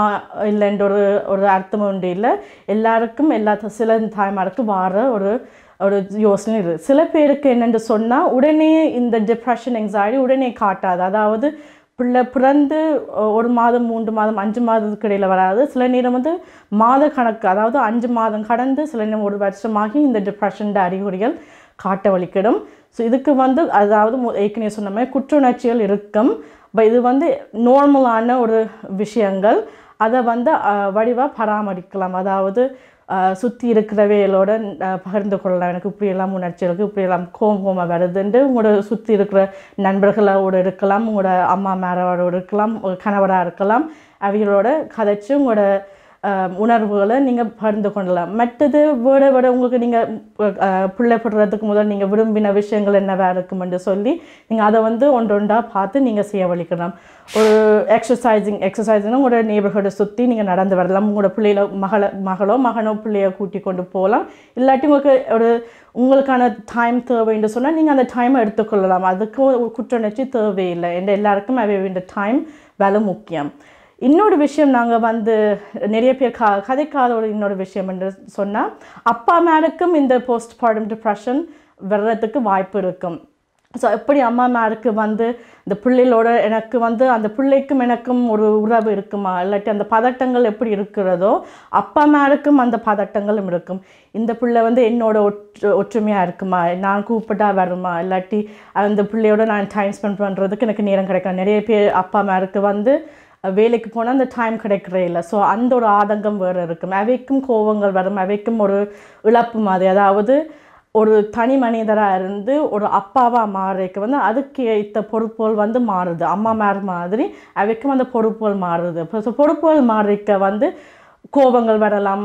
[SPEAKER 6] இல்லைன்ற ஒரு அர்த்தம் உண்டு இல்லை. எல்லாருக்கும் சில தாய்மாருக்கு வர ஒரு யோசனை இருக்குது. சில பேருக்கு என்னென்று சொன்னால் உடனே இந்த டிப்ரெஷன் anxiety உடனே காட்டாது. அதாவது பிள்ளை பிறந்து 1 மாதம் 3 மாதம் 5 மாதத்துக்கு இடையில் வராது. சில நேரம் வந்து மாத கணக்கு, அதாவது 5 மாதம் கடந்து சில நேரம் 1 வருஷமாகி இந்த டிப்ரெஷன் அறிகுறிகள் காட்ட வலிக்கிடும். ஸோ இதுக்கு வந்து அதாவது ஏற்கனவே சொன்ன மாதிரி குற்றுணர்ச்சிகள் இருக்கும். இது வந்து நார்மலான ஒரு விஷயங்கள். அதை வந்து வடிவாக பராமரிக்கலாம். அதாவது சுற்றி இருக்கிறவைகளோட பகிர்ந்து கொள்ளலாம். எனக்கு இப்படியெல்லாம் உணர்ச்சிகளுக்கு இப்படியெல்லாம் கோபமாக வருதுன்ட்டு உங்களோட சுற்றி இருக்கிற நண்பர்களோடு இருக்கலாம், உங்களோட அம்மா மேரோட இருக்கலாம், கணவராக இருக்கலாம். அவைகளோட கதைச்சு உங்களோட உணர்வுகளை நீங்கள் பகிர்ந்து கொள்ளலாம். மற்றது விட உங்களுக்கு நீங்கள் பிள்ளை படுறதுக்கு முதல் நீங்கள் விரும்பின விஷயங்கள் என்னவா இருக்குமென்று சொல்லி நீங்கள் அதை வந்து ஒன்றொன்றாக பார்த்து நீங்கள் செய்ய வலிக்கலாம். ஒரு எக்ஸசைஸிங்னா உங்களோட நெய்பர்ஹுட்டை சுற்றி நீங்கள் நடந்து வரலாம். உங்களோட பிள்ளையில மகனோ பிள்ளைய கூட்டி கொண்டு போகலாம். இல்லாட்டி உங்களுக்கான டைம் தேவைன்னு சொன்னால் நீங்கள் அந்த டைமை எடுத்துக்கொள்ளலாம். அதுக்கு குற்றுணர்ச்சி தேவையில்லை. எல்லாருக்கும் வேண்டிய டைம் வேலை முக்கியம். இன்னொரு விஷயம் நாங்கள் வந்து நிறைய பேர் கதைக்காத இன்னொரு விஷயம் என்று சொன்னால், அப்பா மேலுக்கும் இந்த போஸ்ட்மார்டம் டிப்ரெஷன் வர்றதுக்கு வாய்ப்பு இருக்கும். ஸோ எப்படி அம்மா மேலுக்கு வந்து இந்த பிள்ளைகளோட எனக்கு வந்து அந்த பிள்ளைக்கும் எனக்கும் ஒரு உறவு இருக்குமா, இல்லாட்டி அந்த பதட்டங்கள் எப்படி இருக்கிறதோ அப்பா மேலுக்கும் அந்த பதட்டங்களும் இருக்கும். இந்த பிள்ளை வந்து என்னோட ஒற்றுமையாக இருக்குமா, நான் கூப்பிட்டா வருமா, இல்லாட்டி அந்த பிள்ளையோட நான் டைம் ஸ்பெண்ட் பண்ணுறதுக்கு எனக்கு நேரம் கிடைக்கும். நிறைய பேர் அப்பா மேலுக்கு வந்து வேலைக்கு போனால் அந்த டைம் கிடைக்கிறே இல்லை. ஸோ அந்த ஒரு ஆதங்கம் வேறு இருக்கும். அவைக்கும் கோபங்கள் வரும், அவைக்கும் ஒரு இழப்பு மாதிரி. அதாவது ஒரு தனி மனிதராக இருந்து ஒரு அப்பாவாக மாறுறதுக்கு வந்து அதுக்கு ஏற்ற பொறுப்புகள் வந்து மாறுது. அம்மா மாதிரி அவைக்கும் அந்த பொறுப்புகள் மாறுது. ஸோ பொறுப்புகள் மாறிக்க வந்து கோபங்கள் வரலாம்,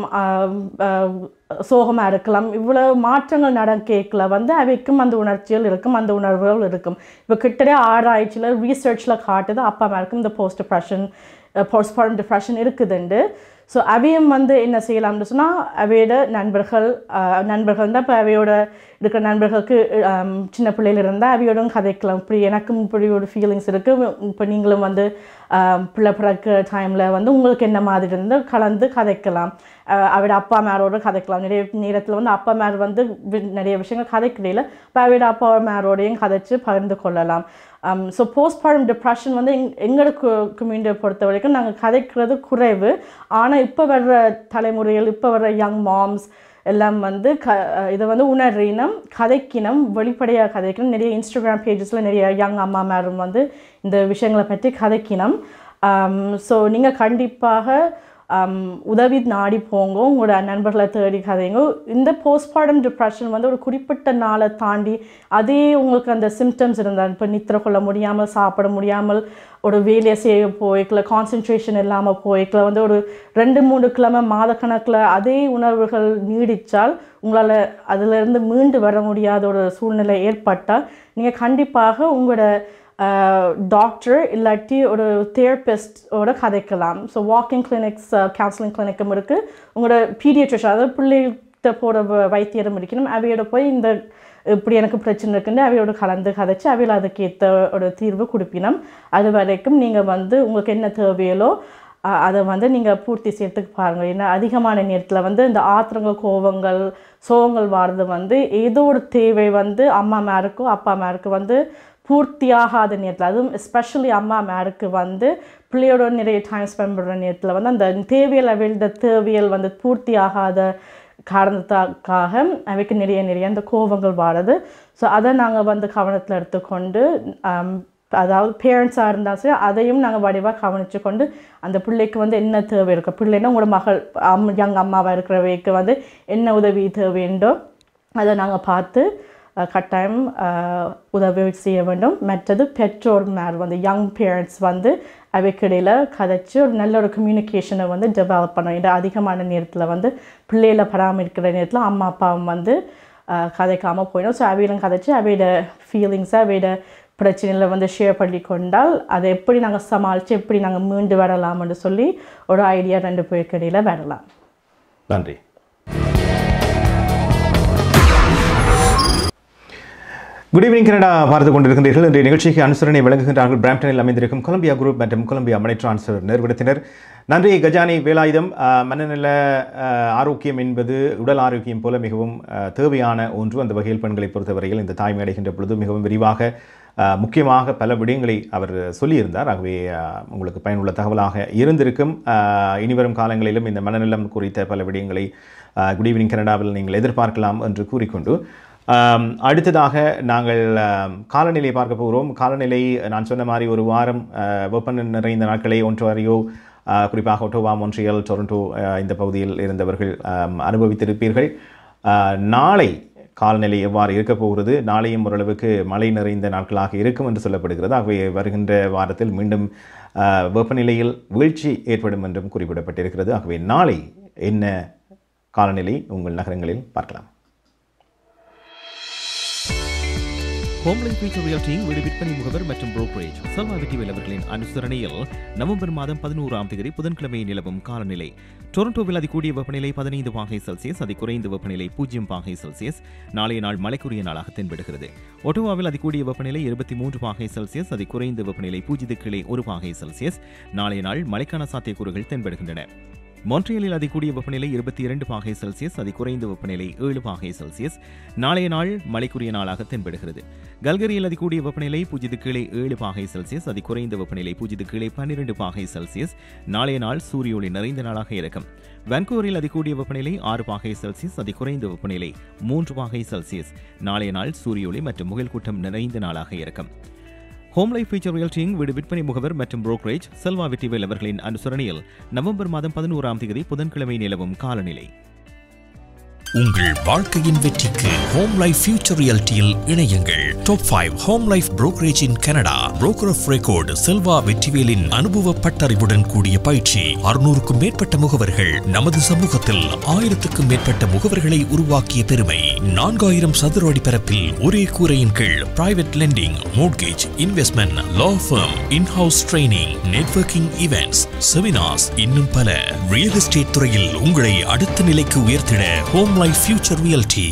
[SPEAKER 6] சோகமாக இருக்கலாம். இவ்வளோ மாற்றங்கள் நடக்கல வந்து அவைக்கும் அந்த உணர்ச்சிகள் இருக்கும், அந்த உணர்வுகள் இருக்கும். இப்போ கிட்டத்தட்ட ஆராய்ச்சியில் ரிசர்ச்சில் காட்டுது அப்பா அம்மாருக்கும் இந்த போஸ்ட்மார்டம் டிப்ரெஷன் இருக்குதுண்டு. ஸோ அவையும் வந்து என்ன செய்யலாம்னு சொன்னால் அவையோட நண்பர்கள் தான் இப்போ அவையோட இருக்கிற நண்பர்களுக்கு சின்ன பிள்ளைகள் இருந்தால் அவையோடும் கதைக்கலாம். இப்படி எனக்கும் இப்படி ஒரு ஃபீலிங்ஸ் இருக்குது, இப்போ நீங்களும் வந்து பிள்ளை பிறக்கிற டைமில் வந்து உங்களுக்கு என்ன மாதிரி இருந்தால் கலந்து கதைக்கலாம். அவரோட அப்பா அம்மாரோட கதைக்கலாம். நிறைய நேரத்தில் வந்து அப்பா அம்மா வந்து நிறைய விஷயங்கள் கதைக்கிறதில்ல, இப்போ அவரோட அப்பா அம்மாரோடையும் கதைச்சு பகிர்ந்து கொள்ளலாம். ஸோ போஸ்ட்மார்டம் டிப்ரெஷன் வந்து எங்களோட கம்யூனிட்டியை பொறுத்த வரைக்கும் நாங்கள் கதைக்கிறது குறைவு. ஆனால் இப்போ வர்ற தலைமுறைகள், இப்போ வர்ற யங் மாம்ஸ் எல்லாம் வந்து இதை வந்து உணர்றினம், கதைக்கினம், வெளிப்படையாக கதைக்கணும். நிறைய இன்ஸ்டாகிராம் பேஜஸில் நிறைய யங் அம்மா மேரும் வந்து இந்த விஷயங்களை பற்றி கதைக்கினம். ஸோ நீங்கள் கண்டிப்பாக உதவி நாடி போங்க, உங்களோட நண்பர்களை தேடி கதைங்க. இந்த போஸ்ட்மார்டம் டிப்ரெஷன் வந்து ஒரு குறிப்பிட்ட நாளை தாண்டி அதே உங்களுக்கு அந்த சிம்டம்ஸ் இருந்தால், இப்போ நித்திர கொள்ள முடியாமல், சாப்பிட முடியாமல், ஒரு வேலையை செய்ய போய்க்கல, கான்சன்ட்ரேஷன் இல்லாமல் போய்க்கல, வந்து ஒரு 2-3 கிழமை மாதக்கணக்கில் அதே உணர்வுகள் நீடித்தால் உங்களால் அதிலிருந்து மீண்டு வர முடியாத ஒரு சூழ்நிலை ஏற்பட்டால் நீங்கள் கண்டிப்பாக உங்களோட டாக்டர் இல்லாட்டி ஒரு தெரபிஸ்டோட கதைக்கலாம். ஸோ வாக்கிங் கிளினிக்ஸ், கவுன்சிலிங் கிளினிக்கும் இருக்குது. உங்களோட பீடியாட்ரிஷன், அதாவது பிள்ளைகிட்ட போகிற வைத்தியரும் இருக்கணும். அவையோட போய் இந்த இப்படி எனக்கு பிரச்சனை இருக்குன்னு அவையோட கலந்து கதைச்சு அவையில் அதுக்கு ஏற்ற ஒரு தீர்வு கொடுப்பினோம். அது வரைக்கும் நீங்கள் வந்து உங்களுக்கு என்ன தேவையோ அதை வந்து நீங்கள் பூர்த்தி செய்யறதுக்கு பாருங்கள். ஏன்னா அதிகமான நேரத்தில் வந்து இந்த ஆத்திரங்கள், கோபங்கள், சோகங்கள் வாடுறது வந்து ஏதோ ஒரு தேவை வந்து அம்மா மேருக்கோ அப்பா மேருக்கு வந்து பூர்த்தியாகாத நேரத்தில், அதுவும் எஸ்பெஷலி அம்மா மேருக்கு வந்து பிள்ளையோட நிறைய டைம் ஸ்பெண்ட் பண்ணுற நேரத்தில் வந்து அந்த தேவையல் வந்து பூர்த்தி ஆகாத காரணத்துக்காக அவைக்கு நிறைய அந்த கோபங்கள் வாடுது. ஸோ அதை நாங்கள் வந்து கவனத்தில் எடுத்துக்கொண்டு, அதாவது பேரண்ட்ஸாக இருந்தால் சரி அதையும் நாங்கள் வடிவாக கவனித்து கொண்டு அந்த பிள்ளைக்கு வந்து என்ன தேவை இருக்கோ, பிள்ளைன்னா உங்களோட மகள் யங் அம்மாவாக இருக்கிறவைக்கு வந்து என்ன உதவி தேவைண்டோ அதை நாங்கள் பார்த்து கட்டாயம் உதவி செய்ய வேண்டும். மற்றது பெற்றோர் மேல் வந்து யங் பேரண்ட்ஸ் வந்து அவைக்கிடையில் கதைச்சி ஒரு நல்ல ஒரு கம்யூனிகேஷனை வந்து டெவலப் பண்ணணும். ஏன்னா அதிகமான நேரத்தில் வந்து பிள்ளைகளை பராமரிக்கிற நேரத்தில் அம்மா அப்பாவும் வந்து கதைக்காமல் போயிடும். ஸோ அவையிலும் கதைச்சி அவையோட ஃபீலிங்ஸை அவையோட பிரச்சனையில் வந்து ஷேர் பண்ணி கொண்டால் அதை எப்படி நாங்கள் சமாளித்து எப்படி நாங்கள் மீண்டு வரலாம்னு சொல்லி ஒரு ஐடியா 2 பேருக்கு இடையில் வரலாம்.
[SPEAKER 2] நன்றி. குட் ஈவினிங் கனடா பார்த்து கொண்டிருக்கின்றீர்கள். இன்றைய நிகழ்ச்சிக்கு அனுசரணை வழங்குகின்றார்கள் பிராம்டனில் அமைந்திருக்கும் கொலம்பியா குரூப் மற்றும் கொலம்பியா மணி டிரான்ஸ்ஃபர் நிறுவனத்தினர். நன்றி. கஜானி வேலாயுதம். மனநல ஆரோக்கியம் என்பது உடல் ஆரோக்கியம் போல மிகவும் தேவையான ஒன்று. அந்த வகையில் பெண்களை பொறுத்தவரையில் இந்த தாய்மை அடைகின்ற பொழுது மிகவும் விரிவாக முக்கியமாக பல விடயங்களை அவர் சொல்லியிருந்தார். ஆகவே உங்களுக்கு பயனுள்ள தகவலாக இருந்திருக்கும். இனிவரும் காலங்களிலும் இந்த மனநலம் குறித்த பல விடயங்களை குட் ஈவினிங் கனடாவில் நீங்கள் எதிர்பார்க்கலாம் என்று கூறிக்கொண்டு, அடுத்ததாக நாங்கள் காலநிலை பார்க்க போகிறோம். காலநிலை நான் சொன்ன மாதிரி ஒரு வாரம் வெப்பம் நிறைந்த நாட்களை ஒன்றாரியோ, குறிப்பாக ஒட்டோவா, மொன்ட்ரியல், டொரண்டோ இந்த பகுதியில் இருந்தவர்கள் அனுபவித்திருப்பீர்கள். நாளை காலநிலை எவ்வாறு இருக்கப் போகிறது? நாளையும் ஓரளவுக்கு மழை நிறைந்த நாட்களாக இருக்கும் என்று சொல்லப்படுகிறது. ஆகவே வருகின்ற வாரத்தில் மீண்டும் வெப்பநிலையில் வீழ்ச்சி ஏற்படும் என்றும் குறிப்பிடப்பட்டிருக்கிறது. ஆகவே நாளை என்ன காலநிலை உங்கள் நகரங்களில் பார்க்கலாம்.
[SPEAKER 7] ஹோம்லைன் ஃபீச்சர் ரியாலிட்டியின் வீடு விற்பனை முகவர் மற்றும் புரோக்கரேஜ் செல்வா வெற்றிவேல் அவர்களின் அனுசரணையில் நவம்பர் மாதம் 11ஆம் தேதி புதன்கிழமை நிலவும் காலநிலை. டொரண்டோவில் அதிகூடிய வெப்பநிலை 15 பாகை செல்சியஸ், அதி குறைந்த வெப்பநிலை 0 பாகை செல்சியஸ். நாளைய நாள் மழைக்குரிய நாளாக தென்படுகிறது. ஒட்டோவாவில் அதிகூடிய வெப்பநிலை 23 பாகை செல்சியஸ், அதி குறைந்த வெப்பநிலை 0.1 பாகை செல்சியஸ். நாளைய நாள் மழைக்கான சாத்தியக்கூறுகள் தென்படுகின்றன. மான்ட்ரியலில் அதிகூடிய வெப்பநிலை 22 பாகை செல்சியஸ், அதி குறைந்த வெப்பநிலை 7 பாகை செல்சியஸ். நாளைய நாள் மழைக்குரிய நாளாக தென்படுகிறது. கல்கரியில் அதிகூடிய வெப்பநிலை 0.7 பாகை செல்சியஸ், அதி குறைந்த வெப்பநிலை 0.12 பாகை செல்சியஸ். நாளைய நாள் சூரிய ஒளி நிறைந்த நாளாக இருக்கும். வான்கூவரில் அதிகூடிய வெப்பநிலை 6 பாகை செல்சியஸ், அதி குறைந்த வெப்பநிலை 3 பாகை செல்சியஸ். நாளைய நாள் சூரிய ஒளி மற்றும் முகில் கூட்டம் நிறைந்த நாளாக இருக்கும். ஹோம் லைஃப் ஃபீச்சர் ரியல்டிங் வீடு விற்பனை முகவர் மற்றும் புரோக்கரேஜ் செல்வா வெற்றிவேல் அவர்களின் அனுசரணையில் நவம்பர் மாதம் 11ஆம் தேதி புதன்கிழமை நிலவும் காலநிலை.
[SPEAKER 8] உங்கள் வாழ்க்கையின் வெற்றிக்கு ஹோம் லைஃப் ஃபியூச்சர் ரியாலிட்டியில் இணையுங்கள். Top 5 home life brokerage in Canada. Broker of record Selva வெற்றிவேலின் அனுபவ பட்டறிவுடன் கூடிய பயிற்சி. 600க்கும் மேற்பட்ட முகவர்கள். நமது சமூகத்தில் 1000க்கும் மேற்பட்ட முகவர்களை உருவாக்கிய பெருமை. 4000 சதுர அடி பரப்பில் ஒரே கூரையின் கீழ் private lending, mortgage, investment, law firm, inhouse training, networking events, seminars, இன்னும் பல. ரியல் எஸ்டேட் துறையில் உங்களை அடுத்த நிலைக்கு உயர்த்திட ஹோம் லைஃப் ஃபியூச்சர் ரியாலிட்டி.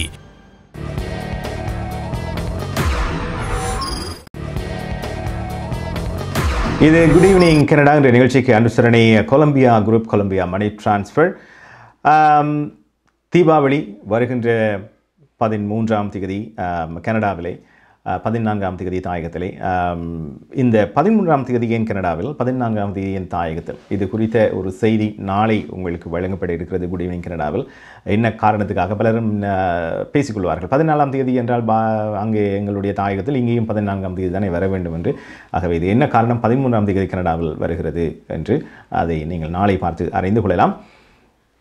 [SPEAKER 2] இது குட் ஈவினிங் கனடா என்ற நிகழ்ச்சிக்கு அனுசரணை Columbia group, Columbia money transfer. Deepavali வருகின்ற 13ஆம் தேதி கனடாவிலே, 14ஆம் தேதி தாயகத்திலே. இந்த 13ஆம் தேதி ஏன் கனடாவில், 14ஆம் தேதி ஏன் தாயகத்தில், இது குறித்த ஒரு செய்தி நாளை உங்களுக்கு வழங்கப்பட இருக்கிறது குட் ஈவினிங் கனடாவில். என்ன காரணத்துக்காக பலரும் பேசிக்கொள்வார்கள். 14ஆம் தேதி என்றால் அங்கே எங்களுடைய தாயகத்தில், இங்கேயும் 14ஆம் தேதி தானே வர வேண்டும் என்று. ஆகவே இது என்ன காரணம் 13ஆம் தேதி கனடாவில் வருகிறது என்று அதை நீங்கள் நாளை பார்த்து அறிந்து கொள்ளலாம்.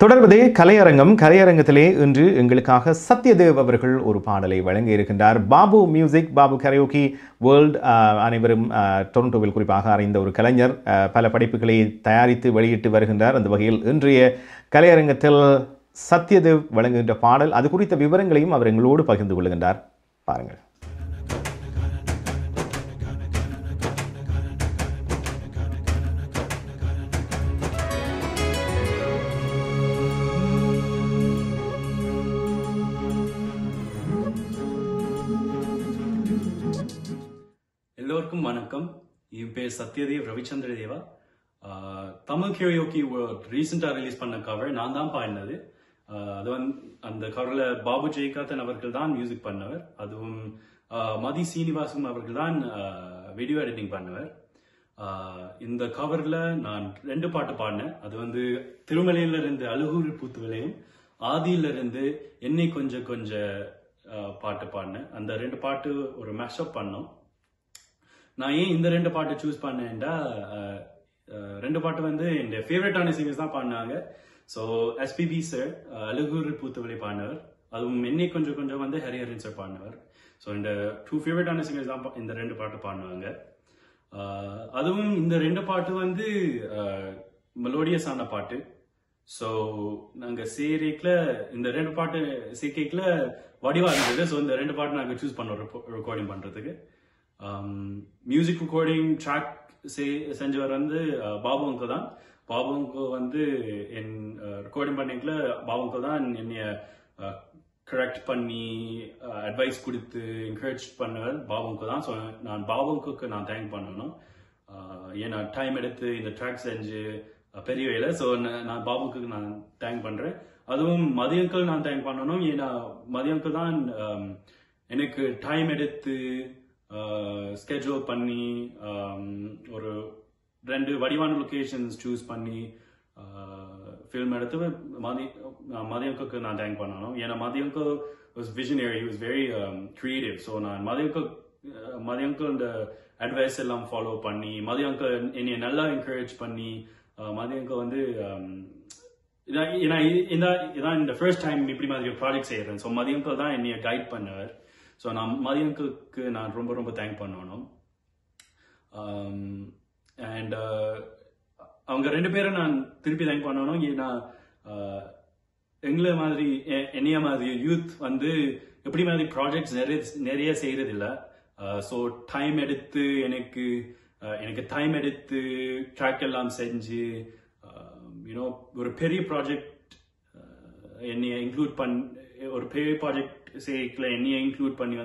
[SPEAKER 2] தொடர்வது கலையரங்கம். கலையரங்கத்திலே இன்று எங்களுக்காக சத்யதேவ் அவர்கள் ஒரு பாடலை வழங்க இருக்கின்றார். பாபு மியூசிக், பாபு கரையோக்கி வேர்ல்ட், அனைவரும் டொரண்டோவில் குறிப்பாக அறிந்த ஒரு கலைஞர். பல படைப்புகளை தயாரித்து வெளியிட்டு வருகின்றார். அந்த வகையில் இன்றைய கலையரங்கத்தில் சத்யதேவ் வழங்குகின்ற பாடல், அது குறித்த விவரங்களையும் அவர் எங்களோடு பகிர்ந்து கொள்கின்றார். பாருங்கள்.
[SPEAKER 9] எல்லோருக்கும் வணக்கம். என் பேர் சத்யதேவ் ரவிச்சந்திர தேவா. தமிழ் கரையோக்கி ரீசெண்டா ரிலீஸ் பண்ண கவர் நான் தான் பாடினது. அது அந்த கவர்ல பாபு ஜெயகாந்தன் அவர்கள் தான் மியூசிக் பண்ணவர். அதுவும் மதி சீனிவாசன் அவர்கள் தான் வீடியோ எடிட்டிங் பண்ணவர். இந்த கவர்ல நான் 2 பாட்டு பாடினேன். அது திருமலையில இருந்து அழுகூர் பூத்துவிலையும், ஆதியில இருந்து என்னை கொஞ்சம் கொஞ்சம் பாட்டு பாடினேன். அந்த 2 பாட்டு ஒரு மேஷப் பண்ணோம். நான் ஏன் இந்த 2 பாட்டு சூஸ் பண்ணேன்டா, 2 பாட்டு என் ஃபேவரட்டான சிங்கர்ஸ் தான் பாடினாங்க. ஸோ எஸ்பிபி சார் அழுகூர் பூத்துவிலை பாடினவர், அதுவும் என்னை கொஞ்சம் கொஞ்சம் ஹரிஹரன் சார் பாடினவர். ஸோ இந்த 2 ஃபேவரட்டான சிங்கர்ஸ் தான் இந்த 2 பாட்டு பாடினாங்க. அதுவும் இந்த 2 பாட்டு மெலோடியஸான பாட்டு. ஸோ நாங்கள் சேரிக்கல இந்த 2 பாட்டு சேர்க்கைக்குல வடிவா இருந்தது. ஸோ இந்த 2 பாட்டு நாங்கள் சூஸ் பண்ணோம் ரெக்கார்டிங் பண்றதுக்கு. மியூசிக் ரெக்கார்டிங் ட்ராக் செஞ்சவர் பாபு அங்கிள் தான். பாபு அங்கிள் என் ரெக்கார்டிங் பண்ணிக்கல பாபு அங்கிள் தான் என்னைய கரெக்ட் பண்ணி அட்வைஸ் கொடுத்து என்கரேஜ் பண்ணவர் பாபு அங்கிள் தான். ஸோ நான் பாபு அங்கிளுக்கு நான் தேங்க் பண்ணணும். ஏன்னா டைம் எடுத்து இந்த ட்ராக் செஞ்சு பெரிய வேலை. ஸோ நான் பாபுக்கு நான் தேங்க் பண்றேன். அதுவும் மதி அங்கிள் நான் தேங்க் பண்ணணும். ஏன்னா மதி அங்கிள் தான் எனக்கு டைம் எடுத்து ஸ்கெட்யூல் பண்ணி ஒரு 2 வடிவான லொகேஷன்ஸ் சூஸ் பண்ணி ஃபில்ம் எடுத்து மதி அங்கிளுக்கு நான் தேங்க் பண்ணணும். ஏன்னா Mathi uncle was visionary, was very creative. So நான் மதி அங்கிள் இந்த அட்வைஸ் எல்லாம் ஃபாலோ பண்ணி, மதி அங்கிள் என்னைய நல்லா என்கரேஜ் பண்ணி, மதி அங்கிள் இதான் இந்த ஃபர்ஸ்ட் டைம் இப்படி மாதிரி ஒரு ப்ராஜெக்ட் செய்யறேன். ஸோ மதி அங்கிள் தான் என்னைய கைட் பண்ணவர். ஸோ நான் மதி அங்கிளுக்கு நான் ரொம்ப ரொம்ப தேங்க் பண்ணணும். அண்ட் அவங்க 2 பேரும் நான் திருப்பி தேங்க் பண்ணணும். ஏன்னா எங்களை மாதிரி என்னைய மாதிரி யூத் எப்படி மாதிரி ப்ராஜெக்ட்ஸ் நிறைய செய்யறதில்லை. ஸோ டைம் எடுத்து எனக்கு டைம் எடுத்து ட்ராக் எல்லாம் செஞ்சு ஒரு பெரிய ப்ராஜெக்ட் என்னைய இன்க்ளூட் ஒரு பெரிய ப்ராஜெக்ட் செய்யல என்னைய இன்க்ளூட் பண்ணி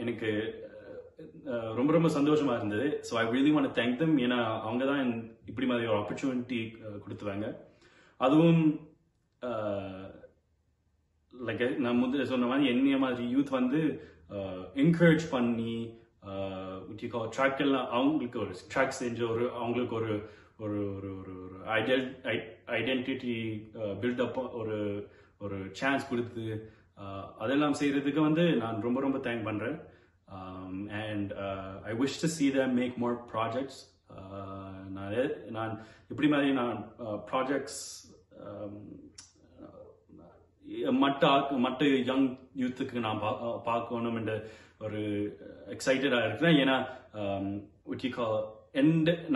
[SPEAKER 9] எனக்கு ரொம்ப ரொம்ப சந்தோஷமா இருந்தது. So I really want to thank them. ஏன்னா அவங்க தான் இப்படி மாதிரி ஒரு ஆப்பர்ச்சுனிட்டி கொடுத்துவாங்க. அதுவும் லைக் நான் சொன்ன மாதிரி என்னைய மாதிரி யூத் என்கரேஜ் பண்ணி ட்ராக் எல்லாம் அவங்களுக்கு ஒரு ட்ராக் செஞ்சு அவங்களுக்கு ஒரு ஒரு ஒரு ஐடென்டிட்டி பில்டப் ஒரு சான்ஸ் கொடுத்து அதெல்லாம் செய்யறதுக்கு நான் ரொம்ப ரொம்ப தேங்க் பண்றேன். And I wish to see them make more projects. நான் இப்படி மாதிரி நான் ப்ராஜெக்ட்ஸ் மற்ற யங் யூத்துக்கு நான் பார்க்கணும் என்ற ஒரு எக்ஸைட்டடா இருக்கிறேன். ஏன்னா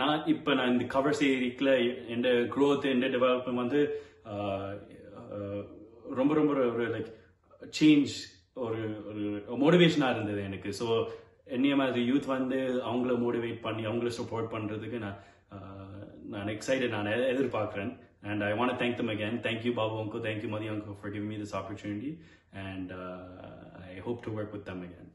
[SPEAKER 9] நான் இந்த கவர் சீரிஸ்ல என் growth என் டெவலப்மெண்ட் வந்து ரொம்ப ரொம்ப ஒரு லைக் சேஞ்ச் ஒரு மோட்டிவேஷனா இருந்தது எனக்கு. ஸோ என்னைய மாதிரி யூத் வந்து அவங்கள மோட்டிவேட் பண்ணி அவங்கள சப்போர்ட் பண்றதுக்கு நான் எக்ஸைட்டட், நான் எதிர்பார்க்கிறேன். And I want to thank them again. Thank you, Babu Uncle. Thank you, Madhi Uncle, for giving me this opportunity. And I hope to work with them again.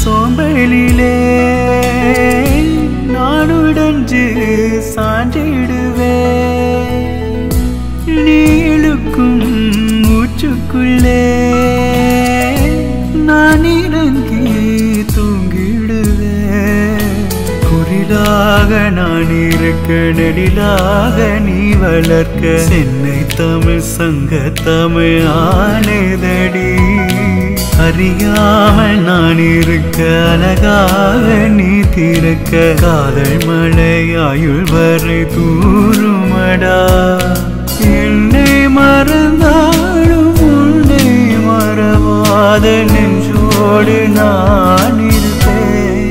[SPEAKER 10] சோம்பலிலே நானுடஞ்சு சான்றிடுவே நீளுக்கும் மூச்சுக்குள்ளே நான் இறங்கி தூங்கிடுவே. குறிலாக நான் இருக்க நெடிலாக நீ வளர்க்க சென்னை தமிழ் சங்க தமிழ் ஆனேதடி. அறியாமல் நான் இருக்க அழகாக நீ திறக்க காதல் மழையாயுள் வரை தூருமடா. என்னை மறந்தாலும் உன்னை மறவாத நெஞ்சோடு நான் இருப்பேன்.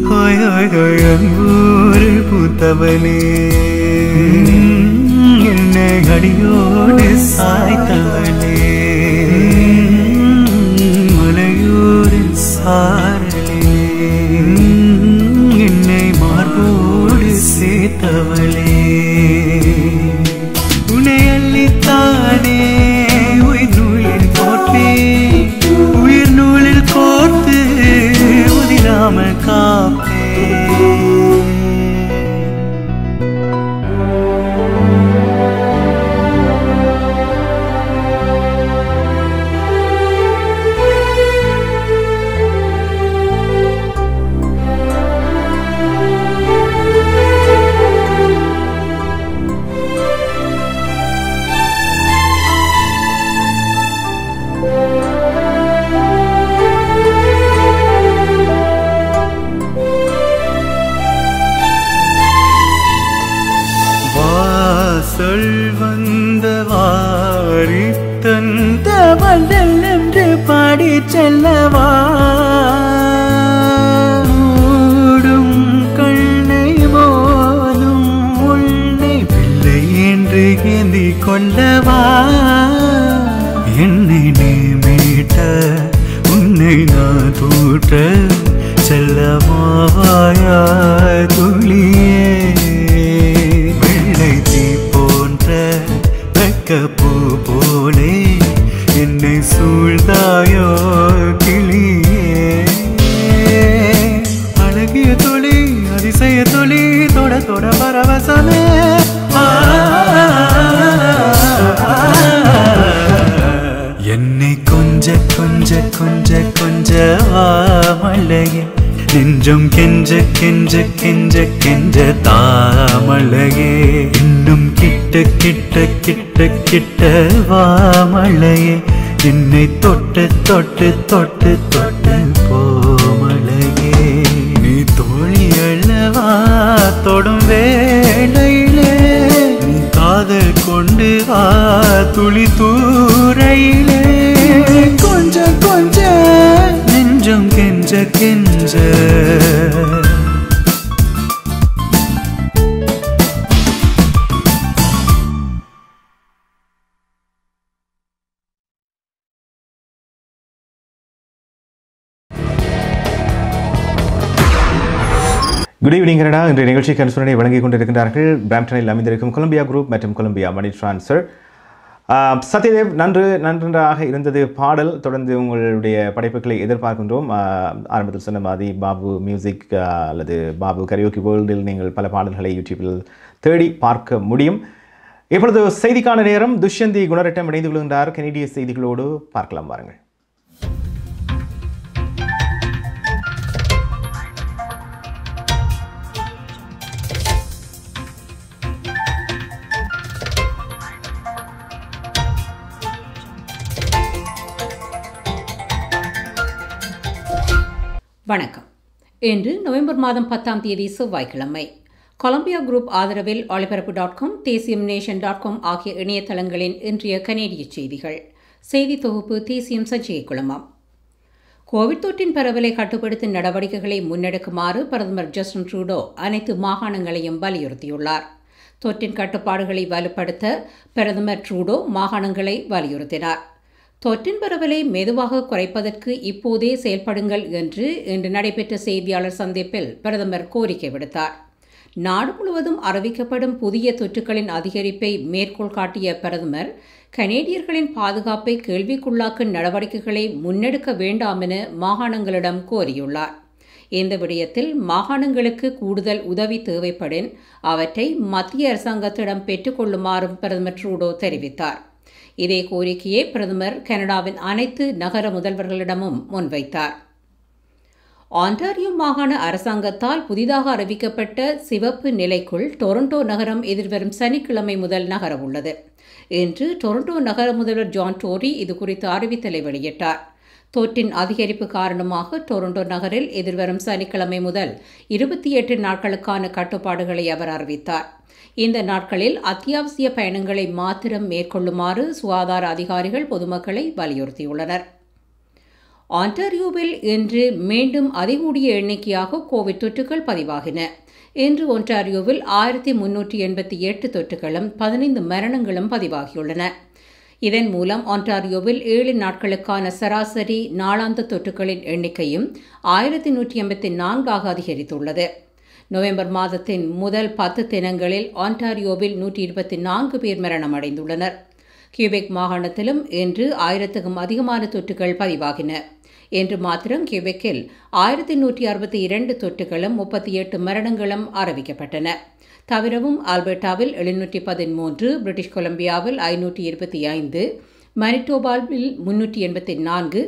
[SPEAKER 10] ஹோய் ஹோய் ஹோய் அங்கூரு பூத்தவனே என்னை அடியோடு சாய்த்தவனே சாரலே என்னை மார்போடு சேர்த்தவளே. உன்னை அள்ளித்தானே உயிர் நூலில் கோர்ப்பேன், உயிர் நூலில் கோர்த்து உதிராமல் காப்பேன். என்று பாடி செல்லவா மூடும் கண்ணை போலும் உன்னை பிள்ளை என்று ஏந்தி கொள்ளவா. என்னை நீ மீட்ட உன்னை நான் தூற்ற செல்லவாயா துளியே. வெள்ளை தீ போன்ற வெக்கப்பூ போலே என்னை சூழ்ந்தாயோ கிளியே. அழகிய துளி அதிசய துளி தொட தொட பரவசமே. என்னை கொஞ்ச கொஞ்ச கொஞ்ச கொஞ்ச மழையே நெஞ்சம் கெஞ்ச கெஞ்ச கெஞ்ச கெஞ்ச தாமழையே. இன்னும் கிட்ட கிட்ட கிட்ட கிட்ட வாமழையே என்னை தொட்டு தொட்டு தொட்டு தொட்டு போமழையே. நீ தோழி அல்லவா தொடும் வேளையிலே நீ காதல் கொண்டு வா துளி தூரையிலே. கொஞ்ச கொஞ்ச நெஞ்சம் கெஞ்ச கெஞ்ச.
[SPEAKER 2] Good evening Canada. இன்றைய நிகழ்ச்சிக்கு அனுசரணை வழங்கிக் கொண்டிருக்கின்றார்கள் பிராம்டனில் அமைந்திருக்கும் கொலம்பியா குரூப் மற்றும் கொலம்பியா மணி டிரான்ஸ்ஃபர். சத்யதேவ், நன்றாக இருந்தது பாடல். தொடர்ந்து உங்களுடைய படைப்புகளை எதிர்பார்க்கின்றோம். ஆரம்பத்தில் சொன்ன மாதிரி பாபு மியூசிக் அல்லது பாபு கரியோக்கி வேர்ல்டில் நீங்கள் பல பாடல்களை யூடியூபில் தேடி பார்க்க முடியும். இப்பொழுது செய்திக்கான நேரம். துஷ்யந்தி குணரட்டம் இணைந்து கொள்கின்றார். கனேடிய செய்திகளோடு பார்க்கலாம் வாருங்கள்.
[SPEAKER 11] வணக்கம். இன்று நவம்பர் மாதம் 10ஆம் தேதி செவ்வாய்க்கிழமை. கொலம்பியா குரூப் ஆதரவில் ஒளிபரப்பு.com, தேசியம் நேஷன்.com ஆகிய இணையதளங்களின் இன்றைய கனேடிய செய்திகள். செய்தி தொகுப்பு தேசியம் சஞ்சயகுளமாம். கோவிட் தொற்றின் பரவலை கட்டுப்படுத்தும் நடவடிக்கைகளை முன்னெடுக்குமாறு பிரதமர் ஜஸ்டின் ட்ரூடோ அனைத்து மாகாணங்களையும் வலியுறுத்தியுள்ளார். தொற்றின் கட்டுப்பாடுகளை வலுப்படுத்த பிரதமர் ட்ரூடோ மாகாணங்களை வலியுறுத்தினார். தொற்றின் பரவலை மெதுவாக குறைப்பதற்கு இப்போதே செயல்படுங்கள் என்று இன்று நடைபெற்ற செய்தியாளர் சந்திப்பில் பிரதமர் கோரிக்கை விடுத்தார். நாடு முழுவதும் அறிவிக்கப்படும் புதிய தொற்றுகளின் அதிகரிப்பை மேற்கோள் காட்டிய பிரதமர் கனேடியர்களின் பாதுகாப்பை கேள்விக்குள்ளாக்கும் நடவடிக்கைகளை முன்னெடுக்க வேண்டாம் என மாகாணங்களிடம் கோரியுள்ளார். இந்த விடயத்தில் மாகாணங்களுக்கு கூடுதல் உதவி தேவைப்படின் அவற்றை மத்திய அரசாங்கத்திடம் பெற்றுக்கொள்ளுமாறும் பிரதமர் ட்ரூடோ தெரிவித்தார். இதே கோரிக்கையை பிரதமர் கனடாவின் அனைத்து நகர முதல்வர்களிடமும் முன்வைத்தார். ஆன்டாரியோ மாகாண அரசாங்கத்தால் புதிதாக அறிவிக்கப்பட்ட சிவப்பு நிலைக்குள் டொரண்டோ நகரம் எதிர்வரும் சனிக்கிழமை முதல் நகரவுள்ளது. இன்று டொரண்டோ நகர முதல்வர் ஜான் டோரி இதுகுறித்து அறிவித்தலை வெளியிட்டார். தொற்றின் அதிகரிப்பு காரணமாக டொரண்டோ நகரில் எதிர்வரும் சனிக்கிழமை முதல் 28 நாட்களுக்கான கட்டுப்பாடுகளை அவர் அறிவித்தார். இந்த நாட்களில் அத்தியாவசிய பயணங்களை மாத்திரம் மேற்கொள்ளுமாறு சுகாதார அதிகாரிகள் பொதுமக்களை வலியுறுத்தியுள்ளனர். ஆன்டாரியோவில் இன்று மீண்டும் அதிகூடிய எண்ணிக்கையாக கோவிட் தொற்றுகள் பதிவாகின. இன்று ஒன்டாரியோவில் 1388 தொற்றுகளும் 15 மரணங்களும் பதிவாகியுள்ளன. இதன் மூலம் ஒன்டாரியோவில் 7 நாட்களுக்கான சராசரி நாளாந்த தொற்றுகளின் எண்ணிக்கையும் 1184 அதிகரித்துள்ளது. நவம்பர் மாதத்தின் முதல் 10 தினங்களில் ஒன்டாரியோவில் 124 பேர் மரணமடைந்துள்ளனர். கியூபெக் மாகாணத்திலும் இன்று 1000க்கும் அதிகமான தொற்றுகள் பதிவாகின. இன்று மாத்திரம் கியூபெக்கில் 1162 தொற்றுகளும் 38 மரணங்களும் அறிவிக்கப்பட்டன. தவிரவும் ஆல்பர்டாவில் 713, பிரிட்டிஷ் கொலம்பியாவில் 525, மனிடோபாவில் 384,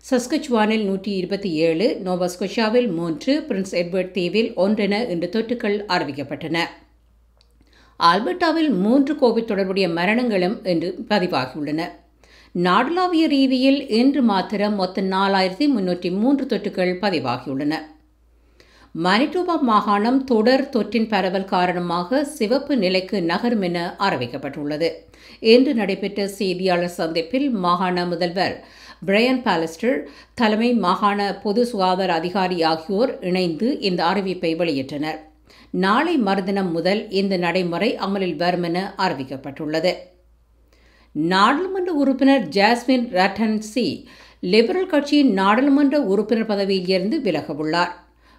[SPEAKER 11] சஸ்கச்சுவானில் 127, நோவாஸ்கோஷியாவில் 3, பிரின்ஸ் எட்வர்ட் தீவில் 1 என இன்று தொற்றுகள் அறிவிக்கப்பட்டன. ஆல்பர்டாவில் 3 கோவிட் தொடர்புடைய மரணங்களும் இன்று பதிவாகியுள்ளன. நாடளாவிய ரீதியில் இன்று மாத்திரம் மொத்தம் 4303 தொற்றுகள் பதிவாகியுள்ளன. மனிடோபா மாகாணம் தொடர் தொற்றின் பரவல் காரணமாக சிவப்பு நிலைக்கு நகரும் என அறிவிக்கப்பட்டுள்ளது. இன்று நடைபெற்ற செய்தியாளர் சந்திப்பில் மாகாண முதல்வர் பிரையன் பாலஸ்டர், தலைமை மாகாண பொது சுகாதார அதிகாரி ஆகியோர் இணைந்து இந்த அறிவிப்பை வெளியிட்டனர். நாளை மறுதினம் முதல் இந்த நடைமுறை அமலில் வரும் என அறிவிக்கப்பட்டுள்ளது. நாடாளுமன்ற உறுப்பினர் ஜாஸ்மின் ரட்டன்சி லிபரல் கட்சியின் நாடாளுமன்ற உறுப்பினர் பதவியில் இருந்து விலகவுள்ளார்.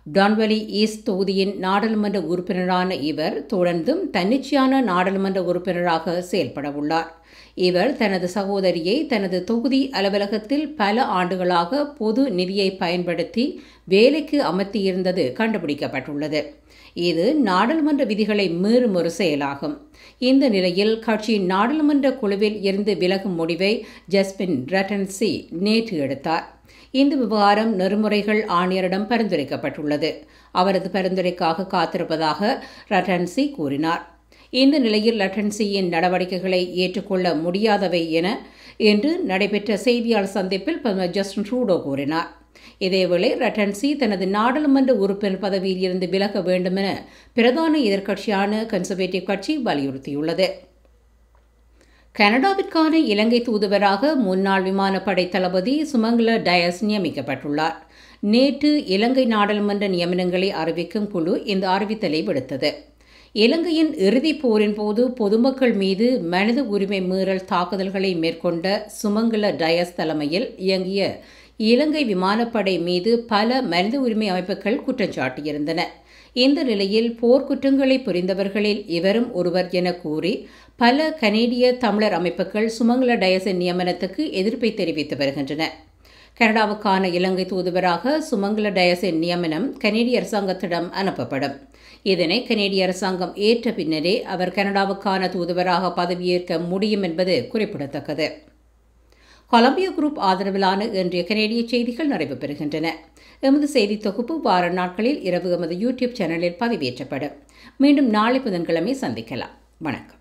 [SPEAKER 11] டான்வெலி ஈஸ்ட் தொகுதியின் நாடாளுமன்ற உறுப்பினரான இவர் தொடர்ந்தும் தன்னிச்சையான நாடாளுமன்ற உறுப்பினராக செயல்படவுள்ளார். இவர் தனது சகோதரியை தனது தொகுதி அலுவலகத்தில் பல ஆண்டுகளாக பொது நிதியை பயன்படுத்தி வேலைக்கு அமர்த்தியிருந்தது கண்டுபிடிக்கப்பட்டுள்ளது. இது நாடாளுமன்ற விதிகளை மீறும் ஒரு செயலாகும். இந்த நிலையில் கட்சியின் நாடாளுமன்ற குழுவில் இருந்து விலகும் முடிவை ஜஸ்மின் ரட்டன்சி நேற்று எடுத்தார். இந்த விவகாரம் நெறிமுறைகள் ஆணையரிடம் பரிந்துரைக்கப்பட்டுள்ளது. அவரது பரிந்துரைக்காக காத்திருப்பதாக ரட்டன்சி கூறினார். இந்த நிலையில் ரட்டன்சியின் நடவடிக்கைகளை ஏற்றுக்கொள்ள முடியாதவை என இன்று நடைபெற்ற செய்தியாளர் சந்திப்பில் பிரதமர் ஜஸ்டின் ட்ரூடோ கூறினார். இதேவேளை ரட்டன்சி தனது நாடாளுமன்ற உறுப்பினர் பதவியில் இருந்து விலக வேண்டும் என பிரதான எதிர்க்கட்சியான கன்சர்வேட்டிவ் கட்சி வலியுறுத்தியுள்ளது. கனடாவிற்கான இலங்கை தூதுவராக முன்னாள் விமானப்படை தளபதி சுமங்கல டயஸ் நியமிக்கப்பட்டுள்ளார். நேற்று இலங்கை நாடாளுமன்ற நியமனங்களை அறிவிக்கும் குழு இந்த அறிவித்தலை விடுத்தது. இலங்கையின் இறுதிப் போரின் போது பொதுமக்கள் மீது மனித உரிமை மீறல் தாக்குதல்களை மேற்கொண்ட சுமங்கல டயஸ் தலைமையில் இயங்கிய இலங்கை விமானப்படை மீது பல மனித உரிமை அமைப்புகள் குற்றம் சாட்டியிருந்தன. இந்த நிலையில் போர்க்குற்றங்களை புரிந்தவர்களில் இவரும் ஒருவர் என கூறி பல கனேடிய தமிழர் அமைப்புகள் சுமங்கல டயஸின் நியமனத்துக்கு எதிர்ப்பை தெரிவித்து வருகின்றன. கனடாவுக்கான இலங்கை தூதுவராக சுமங்கல டயஸின் நியமனம் கனேடிய அரசாங்கத்திடம் அனுப்பப்படும். இதனை கனேடிய அரசாங்கம் ஏற்ற பின்னரே அவர் கனடாவுக்கான தூதுவராக பதவியேற்க முடியும் என்பது குறிப்பிடத்தக்கது. கொலம்பியா குரூப் ஆதரவிலான இன்றைய கனேடிய செய்திகள் நிறைவு பெறுகின்றன. எமது செய்தி தொகுப்பு வார நாட்களில் இரவு எமது யூடியூப் சேனலில் பதிவேற்றப்படும். மீண்டும் நாளை புதன்கிழமை சந்திக்கலாம். வணக்கம்.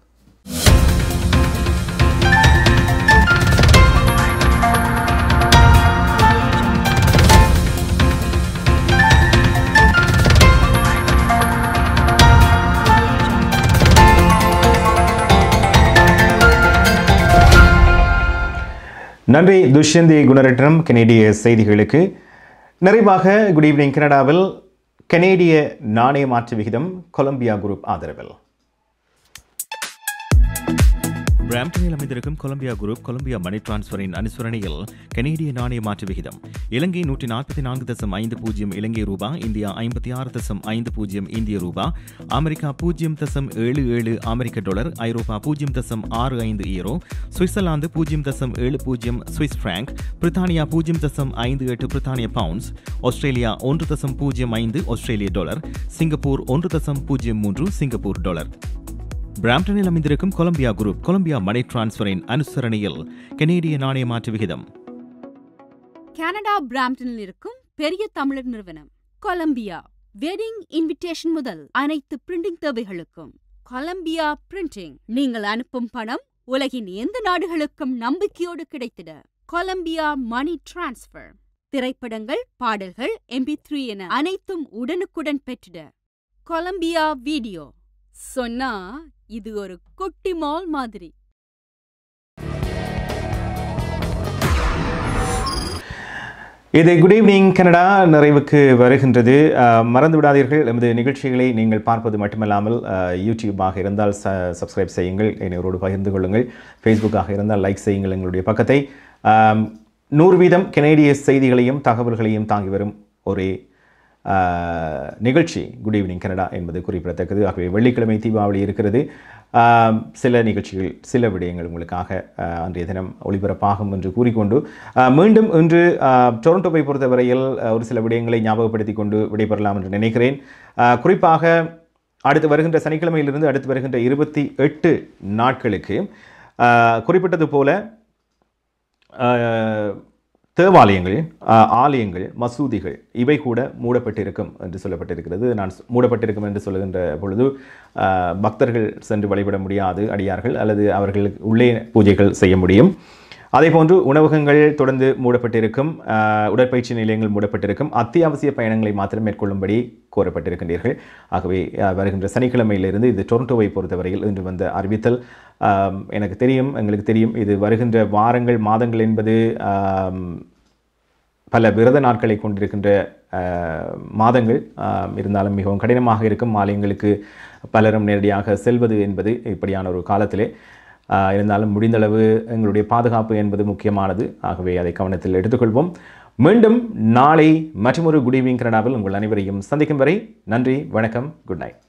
[SPEAKER 2] நன்றி துஷ்யந்தி குணரட்னம் கனேடிய செய்திகளுக்கு. நிறைவாக குட் ஈவினிங் கனடாவில் கனேடிய நாணய மாற்று விகிதம் கொலம்பியா குரூப் ஆதரவில்.
[SPEAKER 7] பிராம்டனில் அமைந்திருக்கும் கொலம்பியா குரூப் கொலம்பியா மணி டிரான்ஸ்பரின் அனுசரணையில் கனேடிய நாணய மாற்று விகிதம் இலங்கை 144.50 இலங்கை ரூபா, இந்தியா 56.50 இந்திய ரூபா, அமெரிக்கா 0.77 அமெரிக்க டாலர், ஐரோப்பா 0.65 ஈரோ, சுவிட்சர்லாந்து 0.70 சுவிஸ் பிராங்க், பிரித்தானியா 0.58 பிரித்தானிய பவுண்ட்ஸ், ஆஸ்திரேலியா 1.05 ஆஸ்திரேலிய டாலர், சிங்கப்பூர் 1.03 சிங்கப்பூர் டாலர். பிராம்டனில் அமைந்திருக்கும் கொலம்பியா குரூப் கொலம்பியா மணி டிரான்ஸ்பரின் அனுசரணையில் கனேடிய நாணய மாற்று விகிதம்.
[SPEAKER 12] கனடா பிராம்டனில் இருக்கும் பெரிய தமிழர் நிறுவனம் கொலம்பியா. வெட்டிங் இன்விடேஷன் முதல் அனைத்து பிரிண்டிங் தேவைகளுக்கும் கொலம்பியா பிரிண்டிங். நீங்கள் அனுப்பும் பணம் உலகின் எந்த நாடுகளுக்கும் நம்பிக்கையோடு கிடைத்திட கொலம்பியா மணி டிரான்ஸ்பர். திரைப்படங்கள், பாடல்கள், MP3 என அனைத்தும் உடனுக்குடன் பெற்றிட கொலம்பியா வீடியோ. சொன்னா இது ஒரு குட்டி மால் மாதிரி.
[SPEAKER 2] இது குட் ஈவினிங் கனடா நிறைவுக்கு வருகின்றது. மறந்து விடாதீர்கள், எமது நிகழ்ச்சிகளை நீங்கள் பார்ப்பது மட்டுமல்லாமல் யூடியூபாக இருந்தால் சப்ஸ்கிரைப் செய்யுங்கள், என்னோடு பகிர்ந்து கொள்ளுங்கள். ஃபேஸ்புக்காக இருந்தால் லைக் செய்யுங்கள் எங்களுடைய பக்கத்தை. 100% கனேடிய செய்திகளையும் தகவல்களையும் தாங்கி வரும் ஒரே நிகழ்ச்சி குட் ஈவினிங் கனடா என்பது குறிப்பிடத்தக்கது. ஆகவே வெள்ளிக்கிழமை தீபாவளி இருக்கிறது. சில நிகழ்ச்சிகள், சில விடயங்கள் உங்களுக்காக அன்றைய தினம் ஒளிபரப்பாகும் என்று கூறிக்கொண்டு மீண்டும் இன்று டொரண்டோவை பொறுத்தவரையில் ஒரு சில விடயங்களை ஞாபகப்படுத்தி கொண்டு விடைபெறலாம் என்று நினைக்கிறேன். குறிப்பாக அடுத்து வருகின்ற சனிக்கிழமையிலிருந்து அடுத்து வருகின்ற 28 நாட்களுக்கு குறிப்பிட்டது போல தேவாலயங்கள், ஆலயங்கள், மசூதிகள் இவை கூட மூடப்பட்டிருக்கும் என்று சொல்லப்பட்டிருக்கிறது. நான் மூடப்பட்டிருக்கும் என்று சொல்லுகின்ற பொழுது பக்தர்கள் சென்று வழிபட முடியாது, அடியார்கள், அல்லது அவர்களுக்கு உள்ளே பூஜைகள் செய்ய முடியும். அதேபோன்று உணவகங்கள் தொடர்ந்து மூடப்பட்டிருக்கும், உடற்பயிற்சி நிலையங்கள் மூடப்பட்டிருக்கும், அத்தியாவசிய பயணங்களை மாத்திரம் மேற்கொள்ளும்படி கோரப்பட்டிருக்கின்றீர்கள். ஆகவே வருகின்ற சனிக்கிழமையிலிருந்து இது டொரண்டோவை பொறுத்தவரையில் இன்று வந்த அறிவித்தல். எனக்கு தெரியும், எங்களுக்கு தெரியும், இது வருகின்ற வாரங்கள், மாதங்கள் என்பது பல விரத நாட்களை கொண்டிருக்கின்ற மாதங்கள் இருந்தாலும் மிகவும் கடினமாக இருக்கும். ஆலயங்களுக்கு பலரும் நேரடியாக செல்வது என்பது இப்படியான ஒரு காலத்திலே இருந்தாலும் முடிந்தளவு எங்களுடைய பாதுகாப்பு என்பது முக்கியமானது. ஆகவே அதை கவனத்தில் எடுத்துக்கொள்வோம். மீண்டும் நாளை மற்றொரு குட் ஈவினிங் கனடாவில் உங்கள் அனைவரையும் சந்திக்கும் வரை நன்றி, வணக்கம், குட் நைட்.